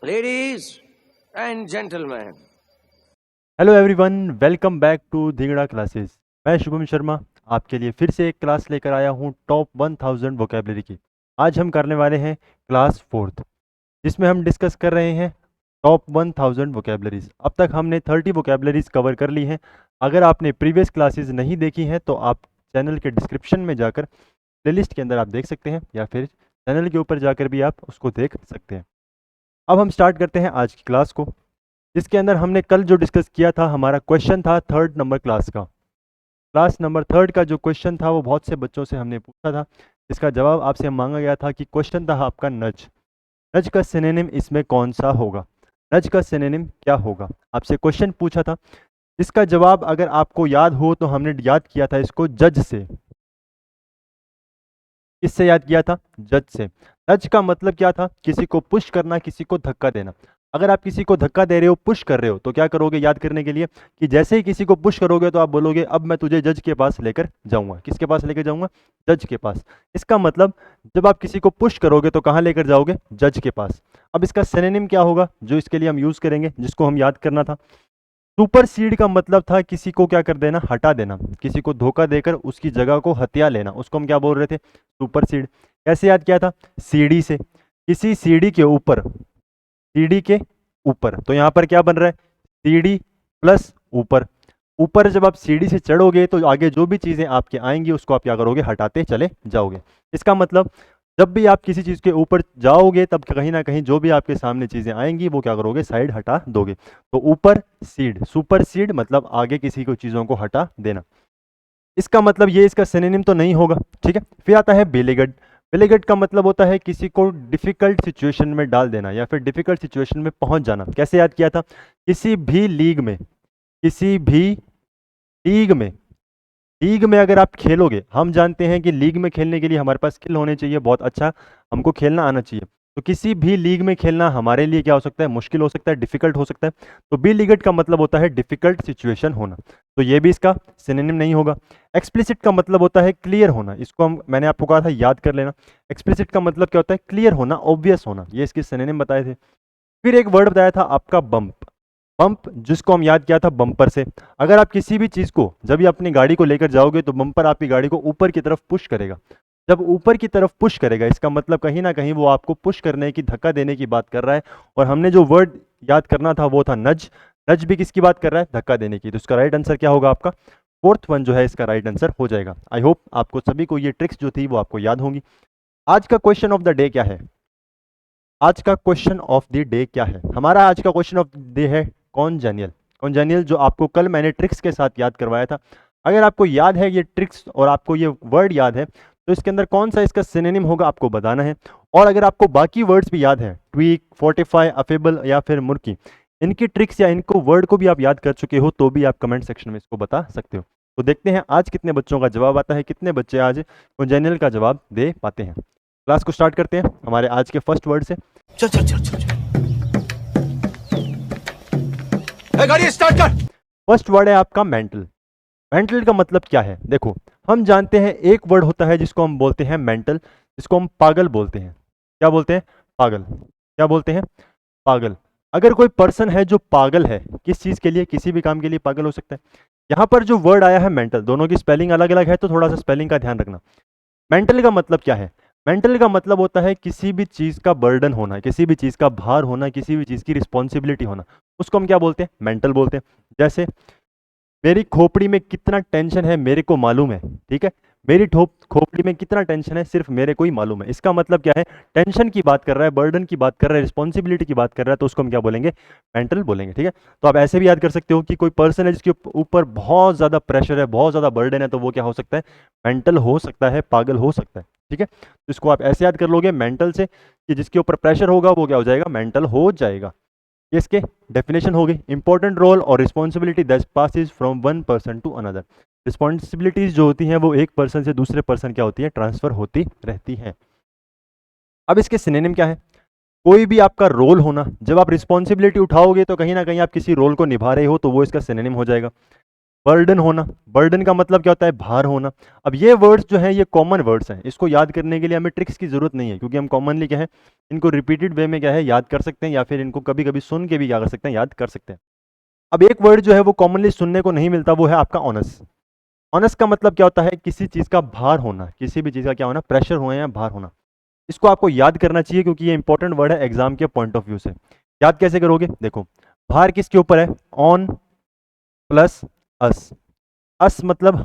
Ladies and gentlemen, hello everyone, welcome back to Dhingra classes. मैं शुभम शर्मा आपके लिए फिर से एक क्लास लेकर आया हूँ टॉप 1000 वोकेबलरी की। आज हम करने वाले हैं क्लास फोर्थ, जिसमें हम डिस्कस कर रहे हैं टॉप 1000 वोकेबलरीज। अब तक हमने 30 वोकेबलरीज कवर कर ली हैं। अगर आपने प्रीवियस क्लासेस नहीं देखी हैं तो आप चैनल के डिस्क्रिप्शन में जाकर प्लेलिस्ट के अंदर आप देख सकते हैं, या फिर चैनल के ऊपर जाकर भी आप उसको देख सकते हैं। अब हम स्टार्ट करते हैं आज की क्लास को, जिसके अंदर हमने कल जो डिस्कस किया था, हमारा क्वेश्चन था थर्ड नंबर क्लास का। क्लास नंबर थर्ड का जो क्वेश्चन था वो बहुत से बच्चों से हमने पूछा था। इसका जवाब आपसे मांगा गया था कि क्वेश्चन था आपका नज। नज का सिनोनिम इसमें कौन सा होगा? नज का सिनोनिम क्या होगा? आपसे क्वेश्चन पूछा था। इसका जवाब अगर आपको याद हो तो हमने याद किया था इसको जज से। किससे याद किया था? जज से। नज का मतलब क्या था? किसी को पुश करना, किसी को धक्का देना। अगर आप किसी को धक्का दे रहे हो, पुश कर रहे हो, तो क्या करोगे याद करने के लिए? कि जैसे ही किसी को पुश करोगे तो आप बोलोगे अब मैं तुझे जज के पास लेकर जाऊंगा। किसके पास लेकर जाऊंगा? जज के पास। इसका मतलब जब आप किसी को पुश करोगे तो कहां लेकर जाओगे? जज के पास। अब इसका सिनोनिम क्या होगा जो इसके लिए हम यूज करेंगे, जिसको हम याद करना था? सुपरसीड का मतलब था किसी को क्या कर देना? हटा देना। किसी को धोखा देकर उसकी जगह को हत्या लेना, उसको हम क्या बोल रहे थे? सुपरसीड। कैसे याद किया था? सीढ़ी से। किसी सीढ़ी के ऊपर, सीढ़ी के ऊपर, तो यहां पर क्या बन रहा है? सीढ़ी प्लस ऊपर। ऊपर जब आप सीढ़ी से चढ़ोगे तो आगे जो भी चीजें आपके आएंगी उसको आप क्या करोगे? हटाते चले जाओगे। इसका मतलब जब भी आप किसी चीज के ऊपर जाओगे तब कहीं ना कहीं जो भी आपके सामने चीजें आएंगी वो क्या करोगे? साइड हटा दोगे। तो ऊपर सीड, सुपर सीड मतलब आगे किसी को चीजों को हटा देना। इसका मतलब ये इसका सिनोनिम तो नहीं होगा, ठीक है। फिर आता है बेलेगड। बेलेगड का मतलब होता है किसी को डिफिकल्ट सिचुएशन में डाल देना या फिर डिफिकल्ट सिचुएशन में पहुंच जाना। कैसे याद किया था? किसी भी लीग में, किसी भी लीग में, लीग में अगर आप खेलोगे, हम जानते हैं कि लीग में खेलने के लिए हमारे पास स्किल होने चाहिए, बहुत अच्छा हमको खेलना आना चाहिए। तो किसी भी लीग में खेलना हमारे लिए क्या हो सकता है? मुश्किल हो सकता है, डिफिकल्ट हो सकता है। तो बी लीगड का मतलब होता है डिफिकल्ट सिचुएशन होना। तो ये भी इसका सिनोनिम नहीं होगा। एक्सप्लिसिट का मतलब होता है क्लियर होना। इसको हम, मैंने आपको कहा था याद कर लेना। एक्सप्लिसिट का मतलब क्या होता है? क्लियर होना, ऑब्वियस होना। ये इसके सिनोनिम बताए थे। फिर एक वर्ड बताया था आपका बम्प। बम्प जिसको हम याद किया था बम्पर से। अगर आप किसी भी चीज को, जब भी अपनी गाड़ी को लेकर जाओगे तो बम्पर आपकी गाड़ी को ऊपर की तरफ पुश करेगा। जब ऊपर की तरफ पुश करेगा इसका मतलब कहीं ना कहीं वो आपको पुश करने की, धक्का देने की बात कर रहा है। और हमने जो वर्ड याद करना था वो था नज। नज भी किसकी बात कर रहा है? धक्का देने की। तो इसका राइट आंसर क्या होगा आपका? फोर्थ वन जो है इसका राइट आंसर हो जाएगा। आई होप आपको सभी को ये ट्रिक्स जो थी वो आपको याद होंगी। आज का क्वेश्चन ऑफ द डे क्या है? आज का क्वेश्चन ऑफ द डे क्या है? हमारा आज का क्वेश्चन ऑफ द डे है कॉन्जेनियल। कॉन्जेनियल जो आपको कल मैंने ट्रिक्स के साथ याद करवाया था। अगर आपको याद है ये ट्रिक्स और आपको ये वर्ड याद है तो इसके अंदर कौन सा इसका सिनोनिम होगा आपको बताना है। और अगर आपको बाकी वर्ड्स भी याद है, ट्वीक, फोर्टिफाई, अफेबल या फिर मुर्की, इनकी ट्रिक्स या इनको वर्ड को भी आप याद कर चुके हो तो भी आप कमेंट सेक्शन में इसको बता सकते हो। तो देखते हैं आज कितने बच्चों का जवाब आता है, कितने बच्चे आज कॉन्जेनियल का जवाब दे पाते हैं। क्लास को स्टार्ट करते हैं हमारे आज के फर्स्ट वर्ड से। चल चल चल चल चल। ए, गाड़ी स्टार्ट कर। फर्स्ट वर्ड है आपका मेंटल। मेंटल का मतलब क्या है? देखो, हम जानते हैं एक वर्ड होता है जिसको हम बोलते हैं मेंटल, जिसको हम पागल बोलते हैं। क्या बोलते हैं? पागल। क्या बोलते हैं? पागल। अगर कोई पर्सन है जो पागल है, किस चीज के लिए? किसी भी काम के लिए पागल हो सकता है। यहां पर जो वर्ड आया है मेंटल, दोनों की स्पेलिंग अलग अलग है तो थोड़ा सा स्पेलिंग का ध्यान रखना। मेंटल का मतलब क्या है? मेंटल का मतलब होता है किसी भी चीज का बर्डन होना, किसी भी चीज का भार होना, किसी भी चीज की रिस्पॉन्सिबिलिटी होना, उसको हम क्या बोलते हैं? मेंटल बोलते हैं। जैसे मेरी खोपड़ी में कितना टेंशन है मेरे को मालूम है, ठीक है। मेरी खोपड़ी में कितना टेंशन है सिर्फ मेरे को ही मालूम है। इसका मतलब क्या है? टेंशन की बात कर रहा है, बर्डन की बात कर रहा है, रिस्पॉन्सिबिलिटी की बात कर रहा है, तो उसको हम क्या बोलेंगे? मेंटल बोलेंगे, ठीक है। तो आप ऐसे भी याद कर सकते हो कि कोई पर्सन है जिसके ऊपर बहुत ज्यादा प्रेशर है, बहुत ज्यादा बर्डन है, तो वो क्या हो सकता है? मेंटल हो सकता है, पागल हो सकता है, ठीक है। तो इसको आप ऐसे याद कर लोगे मेंटल से, कि जिसके ऊपर प्रेशर होगा वो क्या हो जाएगा? मेंटल हो जाएगा। ये इसके डेफिनेशन हो गई। इंपॉर्टेंट रोल और responsibility that passes from one person to another. Responsibilities जो होती हैं वो एक पर्सन से दूसरे पर्सन क्या होती है? ट्रांसफर होती रहती हैं। अब इसके सिनोनिम क्या है? कोई भी आपका रोल होना, जब आप रिस्पॉन्सिबिलिटी उठाओगे तो कहीं ना कहीं आप किसी रोल को निभा रहे हो, तो वो इसका सिनोनिम हो जाएगा। बर्डन होना, बर्डन का मतलब क्या होता है, भार होना। अब ये वर्ड्स जो हैं ये कॉमन वर्ड्स हैं, इसको याद करने के लिए हमें ट्रिक्स की जरूरत नहीं है, क्योंकि हम कॉमनली क्या है इनको रिपीटेड वे में क्या है याद कर सकते हैं, या फिर इनको कभी कभी सुन के भी क्या कर सकते हैं, याद कर सकते हैं। अब एक वर्ड जो है वो कॉमनली सुनने को नहीं मिलता, वो है आपका ऑनस। ऑनस का मतलब क्या होता है, किसी चीज का भार होना, किसी भी चीज का क्या होना, प्रेशर होना या भार होना। इसको आपको याद करना चाहिए, क्योंकि ये इंपॉर्टेंट वर्ड है एग्जाम के पॉइंट ऑफ व्यू से। याद कैसे करोगे, देखो भार किसके ऊपर है, ऑन प्लस अस। अस मतलब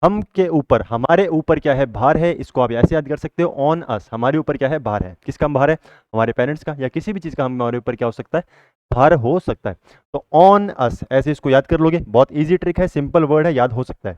हम के ऊपर, हमारे ऊपर क्या है, भार है। इसको आप ऐसे याद कर सकते हो, ऑन अस, हमारे ऊपर क्या है, भार है। किसका भार है, हमारे पेरेंट्स का, या किसी भी चीज का हमारे ऊपर क्या हो सकता है, भार हो सकता है। तो ऑन अस ऐसे इसको याद कर लोगे, बहुत इजी ट्रिक है, सिंपल वर्ड है, याद हो सकता है।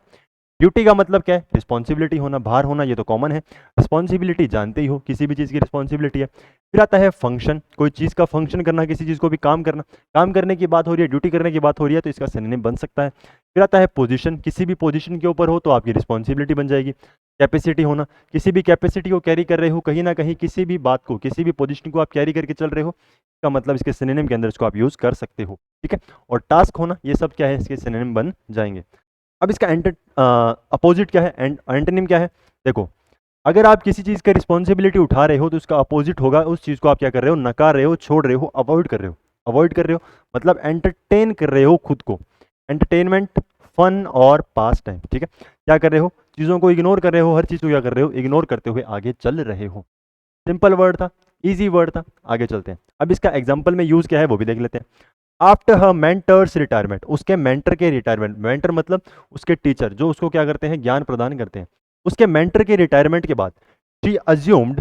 ड्यूटी का मतलब क्या है, रिस्पॉन्सिबिलिटी होना, भार होना, ये तो कॉमन है। रिस्पॉन्सिबिलिटी जानते ही हो, किसी भी चीज़ की रिस्पॉन्सिबिलिटी है। फिर आता है फंक्शन, कोई चीज़ का फंक्शन करना, किसी चीज़ को भी काम करना, काम करने की बात हो रही है, ड्यूटी करने की बात हो रही है, तो इसका सिनोनिम बन सकता है। फिर आता है पोजीशन, किसी भी पोजीशन के ऊपर हो तो आपकी रिस्पॉन्सिबिलिटी बन जाएगी। कैपेसिटी होना, किसी भी कैपेसिटी को कैरी कर रहे हो, कहीं ना कहीं किसी भी बात को, किसी भी पोजीशन को आप कैरी करके चल रहे हो, इसका मतलब इसके सिनोनिम के अंदर इसको आप यूज़ कर सकते हो, ठीक है। और टास्क होना, ये सब क्या है, इसके सिनोनिम बन जाएंगे। अब इसका अपोजिट क्या है, एंटोनिम क्या है, देखो अगर आप किसी चीज़ का रिस्पॉन्सिबिलिटी उठा रहे हो तो उसका अपोजिट होगा, उस चीज़ को आप क्या कर रहे हो, नकार रहे हो, छोड़ रहे हो, अवॉइड कर रहे हो। अवॉइड कर रहे हो मतलब एंटरटेन कर रहे हो खुद को, एंटरटेनमेंट, फन और पास टाइम, ठीक है। क्या कर रहे हो, चीज़ों को इग्नोर कर रहे हो, हर चीज़ को क्या कर रहे हो, इग्नोर करते हुए आगे चल रहे हो। सिंपल वर्ड था, इजी वर्ड था, आगे चलते हैं। अब इसका एग्जाम्पल में यूज़ क्या है वो भी देख लेते हैं। आफ्टर हर मेंटर्स रिटायरमेंट, उसके मेंटर के रिटायरमेंट, मेंटर मतलब उसके टीचर जो उसको क्या करते हैं, ज्ञान प्रदान करते हैं, उसके मेंटर के रिटायरमेंट के बाद she assumed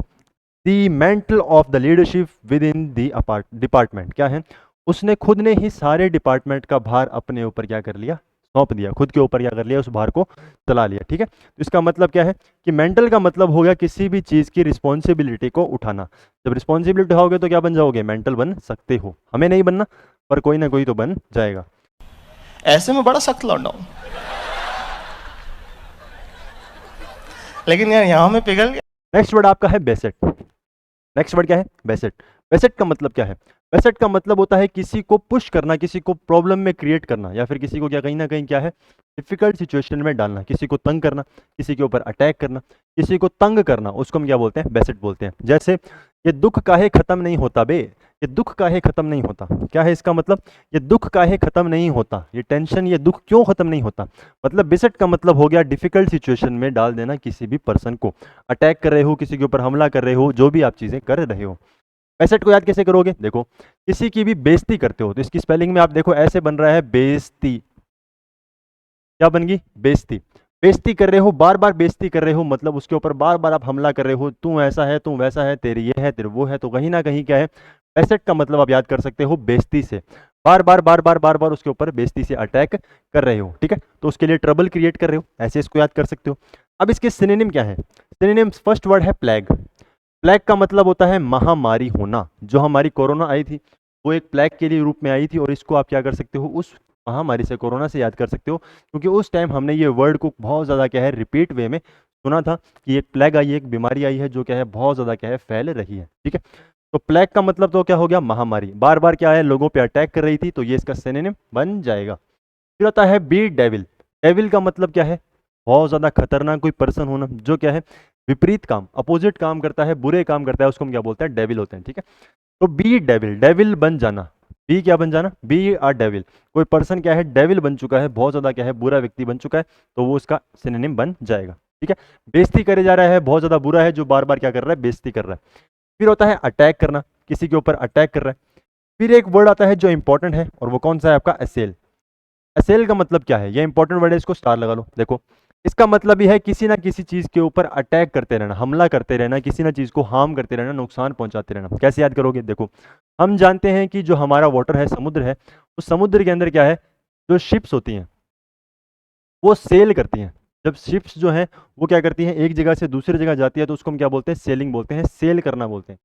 the mental of the leadership with in the department. क्या है, उसने खुद ने ही सारे डिपार्टमेंट का भार अपने ऊपर क्या कर लिया, सौंप दिया, खुद के ऊपर क्या कर लिया, उस भार को चला लिया, ठीक है। तो इसका मतलब क्या है कि मेंटल का मतलब हो गया किसी भी चीज़ की रिस्पॉन्सिबिलिटी को उठाना। जब रिस्पॉन्सिबिलिटी उठाओगे तो क्या बन जाओगे, मेंटल बन सकते हो। हमें नहीं बनना, पर कोई ना कोई तो बन जाएगा। ऐसे में बड़ा सख्त लौंडा हूं, लेकिन यार यहां में पिघल गया। नेक्स्ट वर्ड आपका है बेसेट। नेक्स्ट वर्ड क्या है, बेसेट। बेसेट का मतलब क्या है, बेसेट का मतलब होता है किसी को पुश करना, किसी को प्रॉब्लम में क्रिएट करना, या फिर किसी को क्या कहीं ना कहीं क्या है, डिफिकल्ट सिचुएशन में डालना, किसी को तंग करना, किसी के ऊपर अटैक करना, किसी को तंग करना, उसको हम क्या बोलते हैं, बेसेट बोलते हैं। जैसे ये दुख काहे खत्म नहीं होता बे, ये दुख काहे खत्म नहीं होता, क्या है इसका मतलब, ये दुख काहे खत्म नहीं होता, ये टेंशन, ये दुख क्यों खत्म नहीं होता। मतलब बेसेट का मतलब हो गया डिफिकल्ट सिचुएशन में डाल देना किसी भी पर्सन को, अटैक कर रहे हो, किसी के ऊपर हमला कर रहे हो, जो भी आप चीजें कर रहे हो। बेसेट को याद कैसे करोगे, देखो किसी की भी बेइज्जती करते हो तो इसकी स्पेलिंग में आप देखो ऐसे बन रहा है, बेइज्जती, क्या बन गई, बेइज्जती। बेइज्जती कर रहे हो, बार बार बेइज्जती कर रहे हो, मतलब उसके ऊपर बार बार आप हमला कर रहे हो, तू ऐसा है, तू वैसा है, तेरी ये है, तेरे वो है, तो कहीं ना कहीं क्या है, बेसेट का मतलब आप याद कर सकते हो बेइज्जती से, बार बार बार बार बार बार उसके ऊपर बेइज्जती से अटैक कर रहे हो, ठीक है। तो उसके लिए ट्रबल क्रिएट कर रहे हो, ऐसे इसको याद कर सकते हो। अब इसके सिनोनिम क्या है, सिनोनिम फर्स्ट वर्ड है प्लेग। प्लेग का मतलब होता है महामारी होना। जो हमारी कोरोना आई थी वो एक प्लेग के लिए रूप में आई थी, और इसको आप क्या कर सकते हो, उस महामारी से, कोरोना से याद कर सकते हो, क्योंकि उस टाइम हमने ये वर्ड को बहुत ज़्यादा क्या है, रिपीट वे में सुना था कि एक प्लेग आई है, एक बीमारी आई है जो क्या है, बहुत ज़्यादा क्या है, फैल रही है, ठीक है। तो प्लेग का मतलब तो क्या हो गया, महामारी, बार बार क्या है, लोगों पे अटैक कर रही थी, तो ये इसका सिनोनिम बन जाएगा। फिर आता है बी डेविल। डेविल का मतलब क्या है, बहुत ज़्यादा खतरनाक कोई पर्सन होना, जो क्या है, विपरीत काम, अपोजिट काम करता है, बुरे काम करता है, उसको हम क्या बोलते हैं, डेविल होते हैं, ठीक है। तो बी डेविल, डेविल बन जाना, बी क्या बन जाना, बी आर डेविल। कोई पर्सन क्या है, डेविल बन चुका है, बहुत ज़्यादा क्या है, बुरा व्यक्ति बन चुका है, तो वो उसका सिनोनिम बन जाएगा, ठीक है। बेइज्जती करे जा रहा है, बहुत ज़्यादा बुरा है, जो बार बार क्या कर रहा है, बेइज्जती कर रहा है। फिर होता है अटैक करना, किसी के ऊपर अटैक कर रहा है। फिर एक वर्ड आता है जो इंपॉर्टेंट है, और वो कौन सा है आपका, असेल। असेल का मतलब क्या है, ये इंपॉर्टेंट वर्ड है, इसको स्टार लगा लो। देखो इसका मतलब ये है किसी ना किसी चीज के ऊपर अटैक करते रहना, हमला करते रहना, किसी ना चीज को हार्म करते रहना, नुकसान पहुंचाते रहना। कैसे याद करोगे, देखो हम जानते हैं कि जो हमारा वाटर है, समुद्र है, उस समुद्र के अंदर क्या है, जो शिप्स होती हैं वो सेल करती हैं। जब शिप्स जो हैं वो क्या करती हैं, एक जगह से दूसरी जगह जाती है, तो उसको हम क्या बोलते हैं, सेलिंग बोलते हैं, सेल करना बोलते हैं।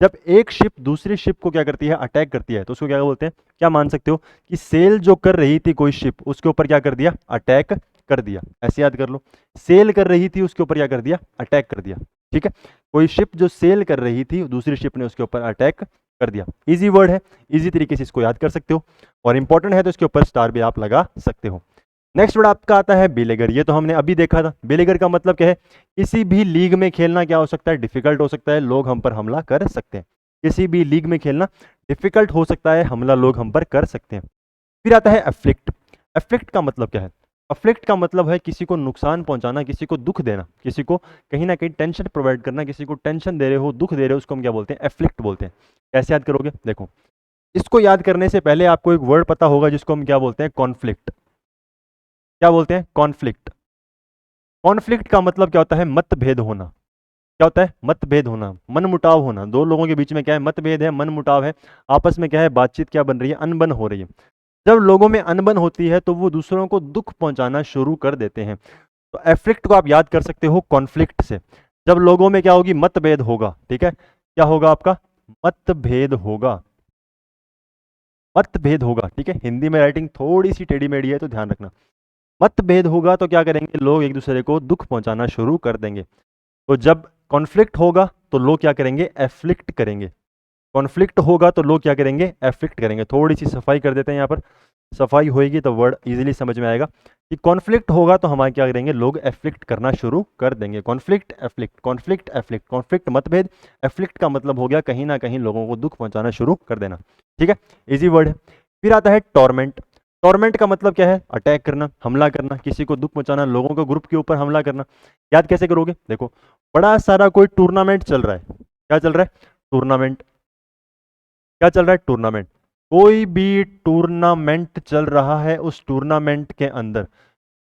जब एक शिप दूसरी शिप को क्या करती है, अटैक करती है, तो उसको क्या बोलते हैं, क्या मान सकते हो कि सेल जो कर रही थी कोई शिप, उसके ऊपर क्या कर दिया, अटैक कर दिया। ऐसे याद कर लो, सेल कर रही थी, उसके ऊपर क्या कर दिया, अटैक कर दिया, ठीक है। कोई शिप जो सेल कर रही थी, दूसरी शिप ने उसके ऊपर अटैक कर दिया। इजी वर्ड है, इजी तरीके से इसको याद कर सकते हो, और इंपॉर्टेंट है तो इसके ऊपर स्टार भी आप लगा सकते हो। नेक्स्ट वर्ड आपका आता है बेलेगर। ये तो हमने अभी देखा था। बेलेगर का मतलब क्या है? किसी भी लीग में खेलना क्या हो सकता है? डिफिकल्ट हो सकता है, लोग हम पर हमला कर सकते हैं। किसी भी लीग में खेलना डिफिकल्ट हो सकता है, हमला लोग हम पर कर सकते हैं। फिर आता है अफ्लिक्ट। अफ्लिक्ट का मतलब क्या है? अफ्लिक्ट का मतलब है किसी को नुकसान पहुंचाना, किसी को दुख देना, किसी को कहीं ना कहीं टेंशन प्रोवाइड करना, किसी को टेंशन दे रहे हो, दुख दे रहे हो, उसको हम क्या बोलते हैं? अफ्लिक्ट बोलते हैं। कैसे याद करोगे? देखो, इसको याद करने से पहले आपको एक वर्ड पता होगा जिसको हम क्या बोलते हैं? कॉन्फ्लिक्ट। क्या बोलते हैं? कॉन्फ्लिक्ट। कॉन्फ्लिक्ट का मतलब क्या होता है? मतभेद होना। क्या होता है? मतभेद होना, मनमुटाव होना। दो लोगों के बीच में क्या है? मतभेद है, मनमुटाव है, आपस में क्या है? बातचीत क्या बन रही है? अनबन हो रही है। जब लोगों में अनबन होती है तो वो दूसरों को दुख पहुंचाना शुरू कर देते हैं। तो एफ्लिक्ट को आप याद कर सकते हो कॉन्फ्लिक्ट से। जब लोगों में क्या होगी? मतभेद होगा। ठीक है, क्या होगा आपका? मतभेद होगा। मतभेद होगा। ठीक है, हिंदी में राइटिंग थोड़ी सी टेढ़ी मेढ़ी है तो ध्यान रखना। मतभेद होगा तो क्या करेंगे? लोग एक दूसरे को दुख पहुंचाना शुरू कर देंगे। तो जब कॉन्फ्लिक्ट होगा तो लोग क्या करेंगे? एफ्लिक्ट करेंगे। कॉन्फ्लिक्ट होगा तो लोग क्या करेंगे? एफ्लिक्ट करेंगे। थोड़ी सी सफाई कर देते हैं यहाँ पर, सफाई होएगी तो वर्ड इजीली समझ में आएगा कि कॉन्फ्लिक्ट होगा तो हमारे क्या करेंगे? लोग एफ्लिक्ट करना शुरू कर देंगे। Conflict, afflict, conflict, afflict. Conflict मतभेद, एफ्लिक्ट का मतलब हो गया कहीं ना कहीं लोगों को दुख पहुंचाना शुरू कर देना। ठीक है, इजी वर्ड है। फिर आता है टॉर्मेंट। टॉर्मेंट का मतलब क्या है? अटैक करना, हमला करना, किसी को दुख पहुंचाना, लोगों के ग्रुप के ऊपर हमला करना। याद कैसे करोगे? देखो, बड़ा सारा कोई टूर्नामेंट चल रहा है। क्या चल रहा है? टूर्नामेंट। क्या चल रहा है? टूर्नामेंट। कोई भी टूर्नामेंट चल रहा है, उस टूर्नामेंट के अंदर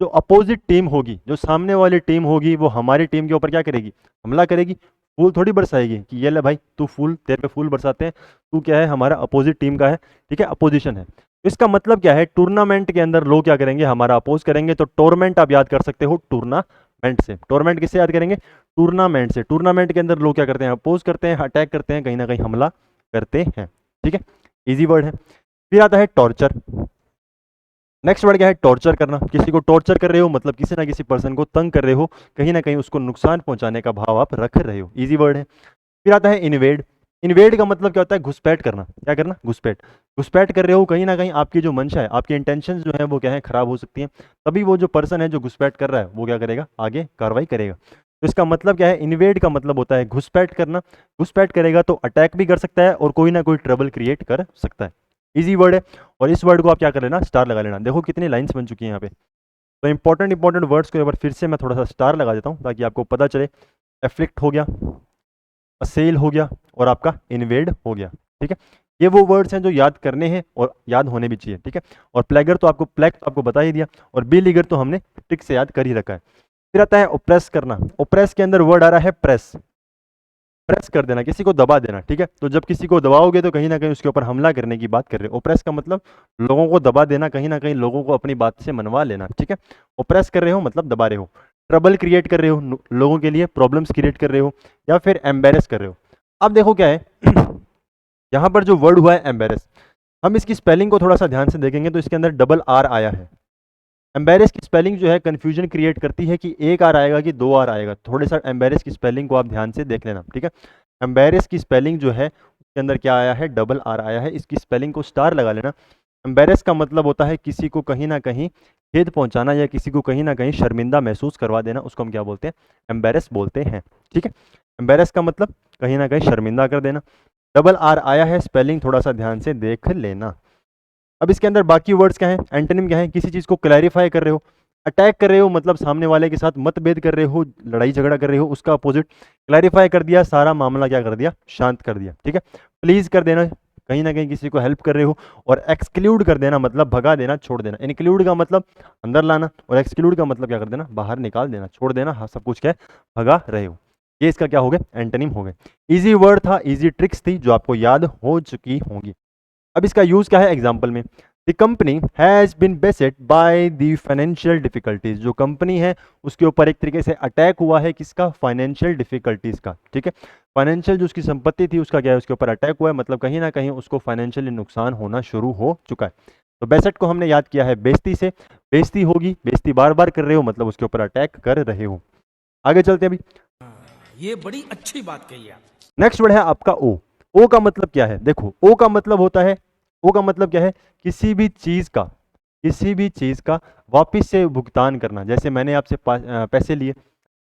जो अपोजिट टीम होगी, जो सामने वाली टीम होगी, वो हमारी टीम के ऊपर क्या करेगी? हमला करेगी। फूल थोड़ी बरसाएगी कि ये ले भाई तू फूल, तेरे पे फूल बरसाते हैं, तू क्या है? हमारा अपोजिट टीम का है। ठीक है, अपोजिशन है। तो इसका मतलब क्या है? टूर्नामेंट के अंदर लोग क्या करेंगे? हमारा अपोज करेंगे। तो टोर्मेंट आप याद कर सकते हो टूर्नामेंट से। टोर्मेंट किससे याद करेंगे? टूर्नामेंट से। टूर्नामेंट के अंदर लोग क्या करते हैं? अपोज करते हैं, अटैक करते हैं, कहीं ना कहीं हमला करते हैं। ठीक है, इजी वर्ड है। फिर आता है टॉर्चर। नेक्स्ट वर्ड क्या है? टॉर्चर करना। किसी को टॉर्चर कर रहे हो मतलब किसी ना किसी पर्सन को तंग कर रहे हो, कहीं ना कहीं उसको नुकसान पहुंचाने का भाव आप रख रहे हो। इजी वर्ड है। फिर आता है इन्वेड। इन्वेड का मतलब क्या होता है? घुसपैठ करना। क्या करना? घुसपैठ। घुसपैठ कर रहे हो, कहीं ना कहीं आपकी जो मंशा है, आपकी इंटेंशन जो है वो क्या है? खराब हो सकती है। तभी वो जो पर्सन है जो घुसपैठ कर रहा है वो क्या करेगा? आगे कार्रवाई करेगा। तो इसका मतलब क्या है? इन्वेड का मतलब होता है घुसपैठ करना। घुसपैठ करेगा तो अटैक भी कर सकता है और कोई ना कोई ट्रबल क्रिएट कर सकता है। इजी वर्ड है। और इस वर्ड को आप क्या कर लेना? स्टार लगा लेना। देखो कितनी लाइंस बन चुकी हैं यहाँ पे। तो इंपॉर्टेंट वर्ड्स को एक बार फिर से मैं थोड़ा सा स्टार लगा देता हूँ ताकि आपको पता चले। एफ्लिक्ट हो गया, असेल हो गया और आपका इन्वेड हो गया। ठीक है, ये वो वर्ड्स हैं जो याद करने हैं और याद होने भी चाहिए। ठीक है, और प्लेगर तो आपको प्लेग तो आपको बता ही दिया, और बिलीगर तो हमने ट्रिक से याद कर ही रखा है। फिर आता है ओप्रेस करना। ओप्रेस के अंदर वर्ड आ रहा है प्रेस। प्रेस कर देना, किसी को दबा देना। ठीक है, तो जब किसी को दबाओगे तो कहीं ना कहीं उसके ऊपर हमला करने की बात कर रहे हो। ओप्रेस का मतलब लोगों को दबा देना, कहीं ना कहीं लोगों को अपनी बात से मनवा लेना। ठीक है, ओप्रेस कर रहे हो मतलब दबा रहे हो, ट्रबल क्रिएट कर रहे हो, लोगों के लिए प्रॉब्लम्स क्रिएट कर रहे हो, या फिर एम्बेरस कर रहे हो। अब देखो क्या है यहाँ पर जो वर्ड हुआ है एम्बेरस, हम इसकी स्पेलिंग को थोड़ा सा ध्यान से देखेंगे तो इसके अंदर डबल आर आया है। एम्बेरस की स्पेलिंग जो है कंफ्यूजन क्रिएट करती है कि एक आर आएगा कि दो आर आएगा। थोड़े सा एम्बेरस की स्पेलिंग को आप ध्यान से देख लेना। ठीक है, एम्बेरस की स्पेलिंग जो है उसके अंदर क्या आया है? डबल आर आया है। इसकी स्पेलिंग को स्टार लगा लेना। एम्बेरस का मतलब होता है किसी को कहीं ना कहीं खेद पहुंचाना या किसी को कहीं ना कहीं शर्मिंदा महसूस करवा देना, उसको हम क्या बोलते हैं? एम्बेरस बोलते हैं। ठीक है, एम्बेरस का मतलब कहीं ना कहीं शर्मिंदा कर देना। डबल आर आया है, स्पेलिंग थोड़ा सा ध्यान से देख लेना। अब इसके अंदर बाकी वर्ड्स क्या है? एंटोनिम क्या है? किसी चीज को क्लैरिफाई कर रहे हो, अटैक कर रहे हो मतलब सामने वाले के साथ मतभेद कर रहे हो, लड़ाई झगड़ा कर रहे हो, उसका अपोजिट क्लैरिफाई कर दिया, सारा मामला क्या कर दिया? शांत कर दिया। ठीक है, प्लीज कर देना, कहीं ना कहीं किसी को हेल्प कर रहे हो। और एक्सक्लूड कर देना मतलब भगा देना, छोड़ देना। इंक्लूड का मतलब अंदर लाना और एक्सक्लूड का मतलब क्या कर देना? बाहर निकाल देना, छोड़ देना। हाँ, सब कुछ क्या है? भगा रहे हो। ये इसका क्या हो गया? एंटोनिम हो गए। इजी वर्ड था, इजी ट्रिक्स थी जो आपको याद हो चुकी होंगी। अब इसका यूज क्या है एग्जाम्पल में? The company has been beset by the financial difficulties. जो कंपनी है उसके ऊपर एक तरीके से अटैक हुआ है, किसका? फाइनेंशियल डिफिकल्टीज का। ठीक है, फाइनेंशियल जो उसकी संपत्ति थी उसका क्या है? उसके ऊपर अटैक हुआ है, मतलब कहीं ना कहीं उसको फाइनेंशियली नुकसान होना शुरू हो चुका है। तो बेसेट को हमने याद किया है बेइज्जती से। बेइज्जती होगी, बेइज्जती बार बार कर रहे हो मतलब उसके ऊपर अटैक कर रहे हो। आगे चलते हैं अभी। ये बड़ी अच्छी बात कही आप। नेक्स्ट वर्ड है आपका ओ। ओ का मतलब क्या है? देखो, ओ का मतलब होता है, ओ का मतलब क्या है? किसी भी चीज का, किसी भी चीज़ का वापस से भुगतान करना। जैसे मैंने आपसे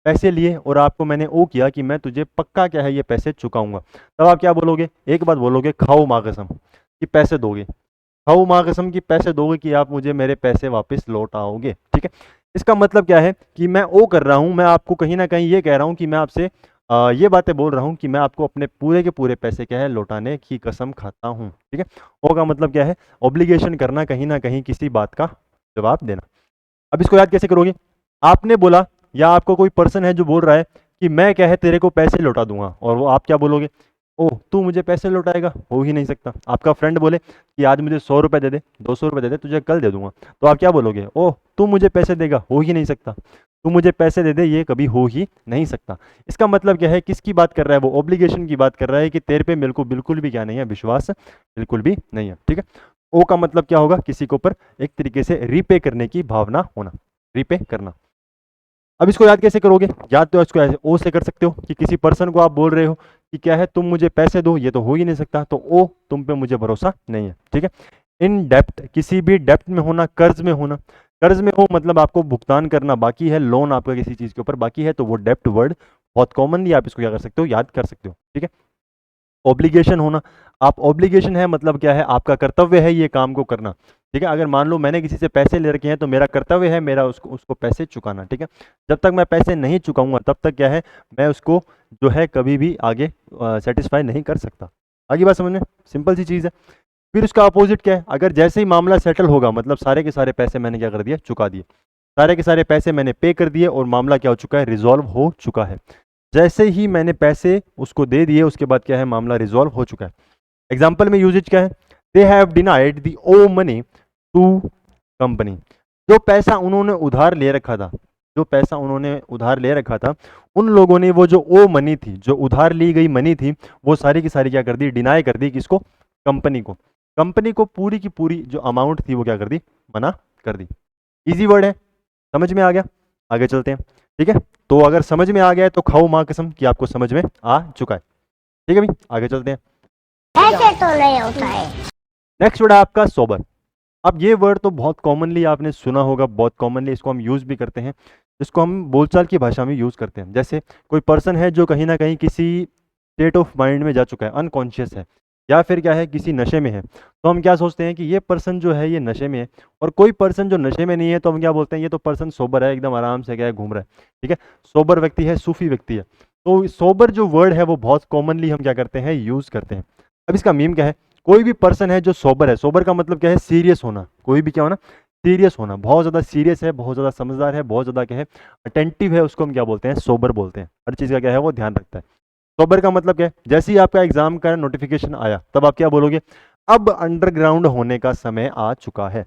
पैसे लिए और आपको मैंने ओ किया कि मैं तुझे पक्का क्या है ये पैसे चुकाऊंगा, तब आप क्या बोलोगे? एक बात बोलोगे, खाओ माँ कसम कि पैसे दोगे, खाओ माँ कसम कि पैसे दोगे, कि आप मुझे मेरे पैसे वापस लौटाओगे। ठीक है, इसका मतलब क्या है कि मैं ओ कर रहा हूँ, मैं आपको कहीं ना कहीं ये कह रहा हूँ कि मैं आपसे ये बातें बोल रहा हूँ कि मैं आपको अपने पूरे के पूरे पैसे क्या है लौटाने की कसम खाता हूँ। ठीक है, ओ का मतलब क्या है? ऑब्लिगेशन करना, कहीं ना कहीं किसी बात का जवाब देना। अब इसको याद कैसे करोगे? आपने बोला या आपको कोई पर्सन है जो बोल रहा है कि मैं क्या है तेरे को पैसे लौटा दूंगा, और वो आप क्या बोलोगे? ओह, तू मुझे पैसे लौटाएगा? हो ही नहीं सकता। आपका फ्रेंड बोले कि आज मुझे 100 रुपये दे दे, 200 रुपये दे दे, तुझे कल दे दूंगा, तो आप क्या बोलोगे? ओह, तू मुझे पैसे देगा? हो ही नहीं सकता। तू मुझे पैसे दे दे, ये कभी हो ही नहीं सकता। इसका मतलब क्या है? किसकी बात कर रहा है वो? ऑब्लिगेशन की बात कर रहा है कि तेरे पे मेरे को बिल्कुल भी क्या नहीं है, विश्वास बिल्कुल भी नहीं है। ठीक है, ओ का मतलब क्या होगा? किसी के ऊपर एक तरीके से रीपे करने की भावना होना, रीपे करना। अब इसको याद कैसे करोगे? याद तो इसको ऐसे ओ से कर सकते हो कि किसी पर्सन को आप बोल रहे हो कि क्या है, तुम मुझे पैसे दो, ये तो हो ही नहीं सकता, तो ओ, तुम पे मुझे भरोसा नहीं है। ठीक है, इन डेप्थ, किसी भी डेप्थ में होना, कर्ज में होना। कर्ज में हो मतलब आपको भुगतान करना बाकी है, लोन आपका किसी चीज के ऊपर बाकी है, तो वो डेप्ट वर्ड बहुत कॉमनली आप इसको क्या कर सकते हो? याद कर सकते हो। ठीक है, ऑब्लिगेशन होना, आप ऑब्लिगेशन है मतलब क्या है? आपका कर्तव्य है ये काम को करना। ठीक है, अगर मान लो मैंने किसी से पैसे ले रखे हैं तो मेरा कर्तव्य है मेरा उसको उसको पैसे चुकाना। ठीक है, जब तक मैं पैसे नहीं चुकाऊंगा तब तक क्या है, मैं उसको जो है कभी भी आगे सेटिस्फाई नहीं कर सकता। आगे बात समझ में? सिंपल सी चीज़ है। फिर उसका अपोजिट क्या है? अगर जैसे ही मामला सेटल होगा, मतलब सारे के सारे पैसे मैंने क्या कर दिए? चुका दिए, सारे के सारे पैसे मैंने पे कर दिए और मामला क्या हो चुका है? रिजॉल्व हो चुका है। जैसे ही मैंने पैसे उसको दे दिए उसके बाद क्या है? मामला रिजॉल्व हो चुका है। एग्जाम्पल में यूजेज क्या है? They have denied the owe money to company. जो पैसा उन्होंने उधार ले रखा था, जो पैसा उन्होंने उधार ले रखा था, उन लोगों ने वो जो ओ मनी थी, जो उधार ली गई मनी थी, वो सारी की सारी क्या कर दी? डिनाई कर दी। किसको? कंपनी को। कंपनी को पूरी की पूरी जो अमाउंट थी वो क्या कर दी? मना कर दी। इजी वर्ड है, समझ में आ गया? आगे चलते हैं। ठीक है, तो अगर समझ में आ गया है तो खाओ माँ कसम कि आपको समझ में आ चुका है। ठीक है भाई, आगे चलते हैं। ऐसे तो नहीं होता है। नेक्स्ट वर्ड है आपका सोबर। अब ये वर्ड तो बहुत कॉमनली आपने सुना होगा, बहुत कॉमनली इसको हम यूज़ भी करते हैं, इसको हम बोलचाल की भाषा में यूज़ करते हैं। जैसे कोई पर्सन है जो कहीं ना कहीं किसी स्टेट ऑफ माइंड में जा चुका है, अनकॉन्शियस है, या फिर क्या है, किसी नशे में है, तो हम क्या सोचते हैं कि ये पर्सन जो है ये नशे में है। और कोई पर्सन जो नशे में नहीं है तो हम क्या बोलते हैं? ये तो पर्सन सोबर है, एकदम आराम से क्या है, घूम रहा है। ठीक है, सोबर व्यक्ति है, सूफी व्यक्ति है। तो सोबर जो वर्ड है वो बहुत कॉमनली हम क्या करते हैं? यूज़ करते हैं। अब इसका मीम क्या है? कोई भी पर्सन है जो सोबर है, सोबर का मतलब क्या है? सीरियस होना। कोई भी क्या होना? सीरियस होना, बहुत ज़्यादा सीरियस है, बहुत ज़्यादा समझदार है, बहुत ज़्यादा क्या है? अटेंटिव है, उसको हम क्या बोलते हैं? सोबर बोलते हैं। हर चीज़ का क्या है? वो ध्यान रखता है। सोबर का मतलब क्या है? जैसे ही आपका एग्जाम का नोटिफिकेशन आया तब आप क्या बोलोगे? अब अंडरग्राउंड होने का समय आ चुका है।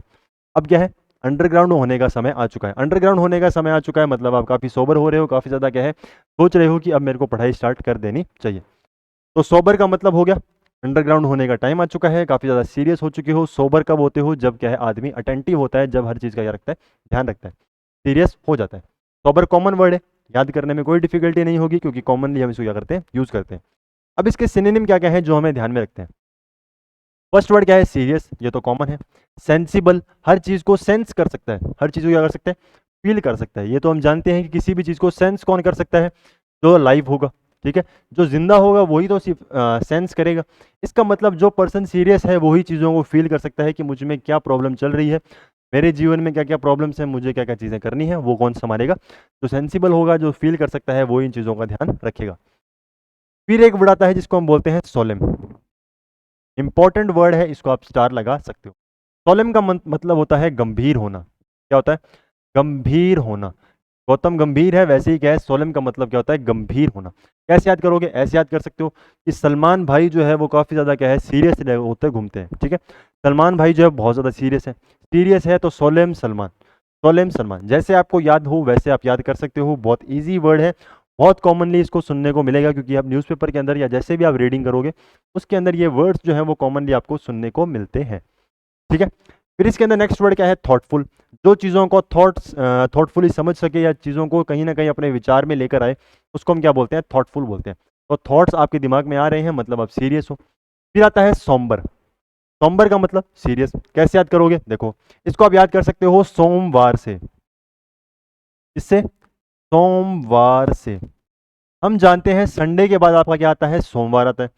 अब क्या है? अंडरग्राउंड होने का समय आ चुका है। अंडरग्राउंड होने का समय आ चुका है मतलब आप काफ़ी सोबर हो रहे हो, काफ़ी ज़्यादा क्या है, सोच रहे हो कि अब मेरे को पढ़ाई स्टार्ट कर देनी चाहिए। तो सोबर का मतलब हो गया अंडरग्राउंड होने का टाइम आ चुका है, काफ़ी ज़्यादा सीरियस हो चुके हो। सोबर कब होते हो? जब क्या है, आदमी अटेंटिव होता है, जब हर चीज़ का क्या रखता है? ध्यान रखता है, सीरियस हो जाता है। सोबर कॉमन वर्ड है, याद करने में कोई डिफिकल्टी नहीं होगी क्योंकि कॉमनली हम इसको क्या करते हैं? यूज़ करते हैं। अब इसके सिनोनिम क्या क्या है जो हमें ध्यान में रखते हैं? फर्स्ट वर्ड क्या है? सीरियस, ये तो कॉमन है। सेंसिबल, हर चीज़ को सेंस कर सकता है, हर चीज़ को क्या कर सकता है? फील कर सकता है। ये तो हम जानते हैं कि किसी भी चीज़ को सेंस कौन कर सकता है? जो लाइव होगा। ठीक है, जो जिंदा होगा वही तो सिर्फ सेंस करेगा। इसका मतलब जो पर्सन सीरियस है वही चीज़ों को फील कर सकता है कि मुझ में क्या प्रॉब्लम चल रही है, मेरे जीवन में क्या क्या प्रॉब्लम्स हैं, मुझे क्या क्या चीज़ें करनी है, वो कौन संभालेगा? जो सेंसिबल होगा, जो फील कर सकता है, वो इन चीज़ों का ध्यान रखेगा। फिर एक वर्ड आता है जिसको हम बोलते हैं सोलेम। इंपॉर्टेंट वर्ड है, इसको आप स्टार लगा सकते हो। सोलेम का मतलब होता है गंभीर होना। क्या होता है? गंभीर होना। गौतम गंभीर है, वैसे ही क्या है, सोलेम का मतलब क्या होता है? गंभीर होना। कैसे याद करोगे? ऐसे याद कर सकते हो कि सलमान भाई जो है वो काफ़ी ज़्यादा क्या है, सीरियस होते घूमते हैं। ठीक है, सलमान भाई जो है बहुत ज़्यादा सीरियस है तो सोलेम सलमान, सोलेम सलमान। जैसे आपको याद हो वैसे आप याद कर सकते हो। बहुत ईजी वर्ड है, बहुत कॉमनली इसको सुनने को मिलेगा क्योंकि आप न्यूज़पेपर के अंदर या जैसे भी आप रीडिंग करोगे उसके अंदर ये वर्ड्स जो है वो कॉमनली आपको सुनने को मिलते हैं। ठीक है, फिर इसके अंदर नेक्स्ट वर्ड क्या है? थॉटफुल। जो चीज़ों को थॉटफुली समझ सके या चीज़ों को कहीं ना कहीं अपने विचार में लेकर आए उसको हम क्या बोलते हैं? थॉटफुल बोलते हैं। तो थॉट्स आपके दिमाग में आ रहे हैं मतलब आप सीरियस हो। फिर आता है सॉम्बर। सोमवार का मतलब सीरियस। कैसे याद करोगे? देखो, इसको आप याद कर सकते हो सोमवार से। इससे सोमवार से हम जानते हैं संडे के बाद आपका क्या आता है? सोमवार आता है।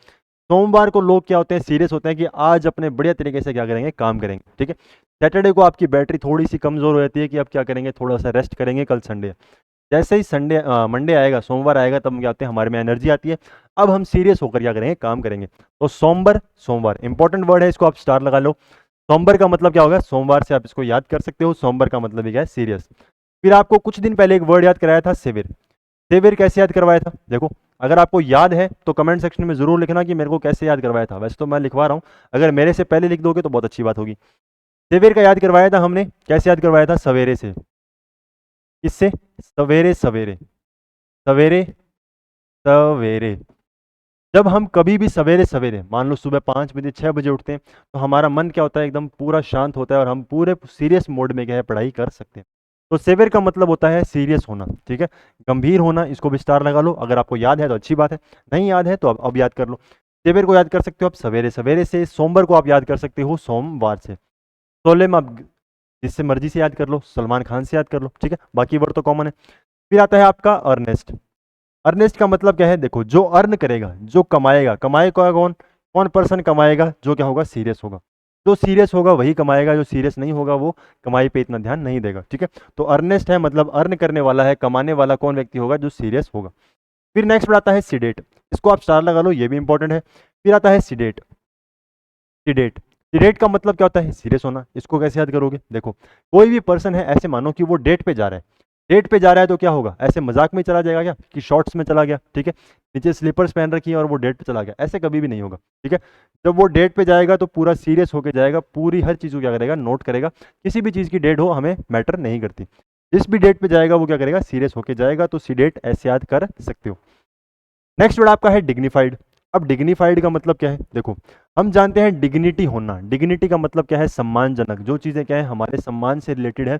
सोमवार को लोग क्या होते हैं? सीरियस होते हैं कि आज अपने बढ़िया तरीके से क्या करेंगे? काम करेंगे। ठीक है। सैटरडे को आपकी बैटरी थोड़ी सी कमजोर हो जाती है कि अब क्या करेंगे? थोड़ा सा रेस्ट करेंगे, कल संडे है। जैसे ही मंडे आएगा, सोमवार आएगा, तब क्या होते हैं? हमारे में एनर्जी आती है। अब हम सीरियस होकर क्या करेंगे? काम करेंगे। तो सोमवार, सोमवार इंपॉर्टेंट वर्ड है, इसको आप स्टार लगा लो। सोमवार का मतलब क्या होगा? सोमवार से आप इसको याद कर सकते हो। सोमवार का मतलब क्या है? सीरियस। फिर आपको कुछ दिन पहले एक वर्ड याद कराया था, सिविर। सिविर कैसे याद करवाया था? देखो, अगर आपको याद है तो कमेंट सेक्शन में जरूर लिखना कि मेरे को कैसे याद करवाया था। वैसे तो मैं लिखवा रहा हूँ, अगर मेरे से पहले लिख दोगे तो बहुत अच्छी बात होगी। सिविर का याद करवाया था हमने, कैसे याद करवाया था? सवेरे से। इससे सवेरे सवेरे सवेरे सवेरे। जब हम कभी भी सवेरे सवेरे, मान लो सुबह 5 बजे 6 बजे उठते हैं, तो हमारा मन क्या होता है? एकदम पूरा शांत होता है और हम पूरे सीरियस मोड में क्या है? पढ़ाई कर सकते हैं। तो सेवियर का मतलब होता है सीरियस होना। ठीक है, गंभीर होना। इसको भी स्टार लगा लो। अगर आपको याद है तो अच्छी बात है, नहीं याद है तो अब याद कर लो। सेवियर को याद कर सकते हो आप सवेरे सवेरे से। सोमवार को आप याद कर सकते हो सोमवार से। सोलेम आप जिससे मर्जी से याद कर लो, सलमान खान से याद कर लो। ठीक है, बाकी वर्ड तो कॉमन है। फिर आता है आपका अर्नेस्ट। अर्नेस्ट का मतलब क्या है? देखो, जो अर्न करेगा, जो कमाएगा। कमाएगा कौन? कौन पर्सन कमाएगा? जो क्या होगा? सीरियस होगा। जो सीरियस होगा वही कमाएगा, जो सीरियस नहीं होगा वो कमाई पे इतना ध्यान नहीं देगा। ठीक है, तो अर्नेस्ट है मतलब अर्न करने वाला है, कमाने वाला कौन व्यक्ति होगा? जो सीरियस होगा। फिर नेक्स्ट पर आता है सीडेट। इसको आप स्टार लगा लो, ये भी इंपॉर्टेंट है। फिर आता है सीडेट। सीडेट, सीडेट का मतलब क्या होता है? सीरियस होना। इसको कैसे याद करोगे? देखो, कोई भी पर्सन है, ऐसे मानो कि वो डेट पे जा रहा है। डेट पे जा रहा है तो क्या होगा? ऐसे मजाक में चला जाएगा क्या कि शॉर्ट्स में चला गया? ठीक है, नीचे स्लीपर्स पहन रखी है और वो डेट पे चला गया, ऐसे कभी भी नहीं होगा। ठीक है, जब वो डेट पे जाएगा तो पूरा सीरियस होकर जाएगा, पूरी हर चीज़ को क्या करेगा? नोट करेगा। किसी भी चीज़ की डेट हो हमें मैटर नहीं करती, जिस भी डेट पे जाएगा वो क्या करेगा? सीरियस होकर जाएगा। तो सी डेट ऐसे याद कर सकते हो। नेक्स्ट वर्ड आपका है डिग्निफाइड। अब डिग्निफाइड का मतलब क्या है? देखो, हम जानते हैं डिग्निटी होना। डिग्निटी का मतलब क्या है? सम्मानजनक। जो चीज़ें क्या है? हमारे सम्मान से रिलेटेड है,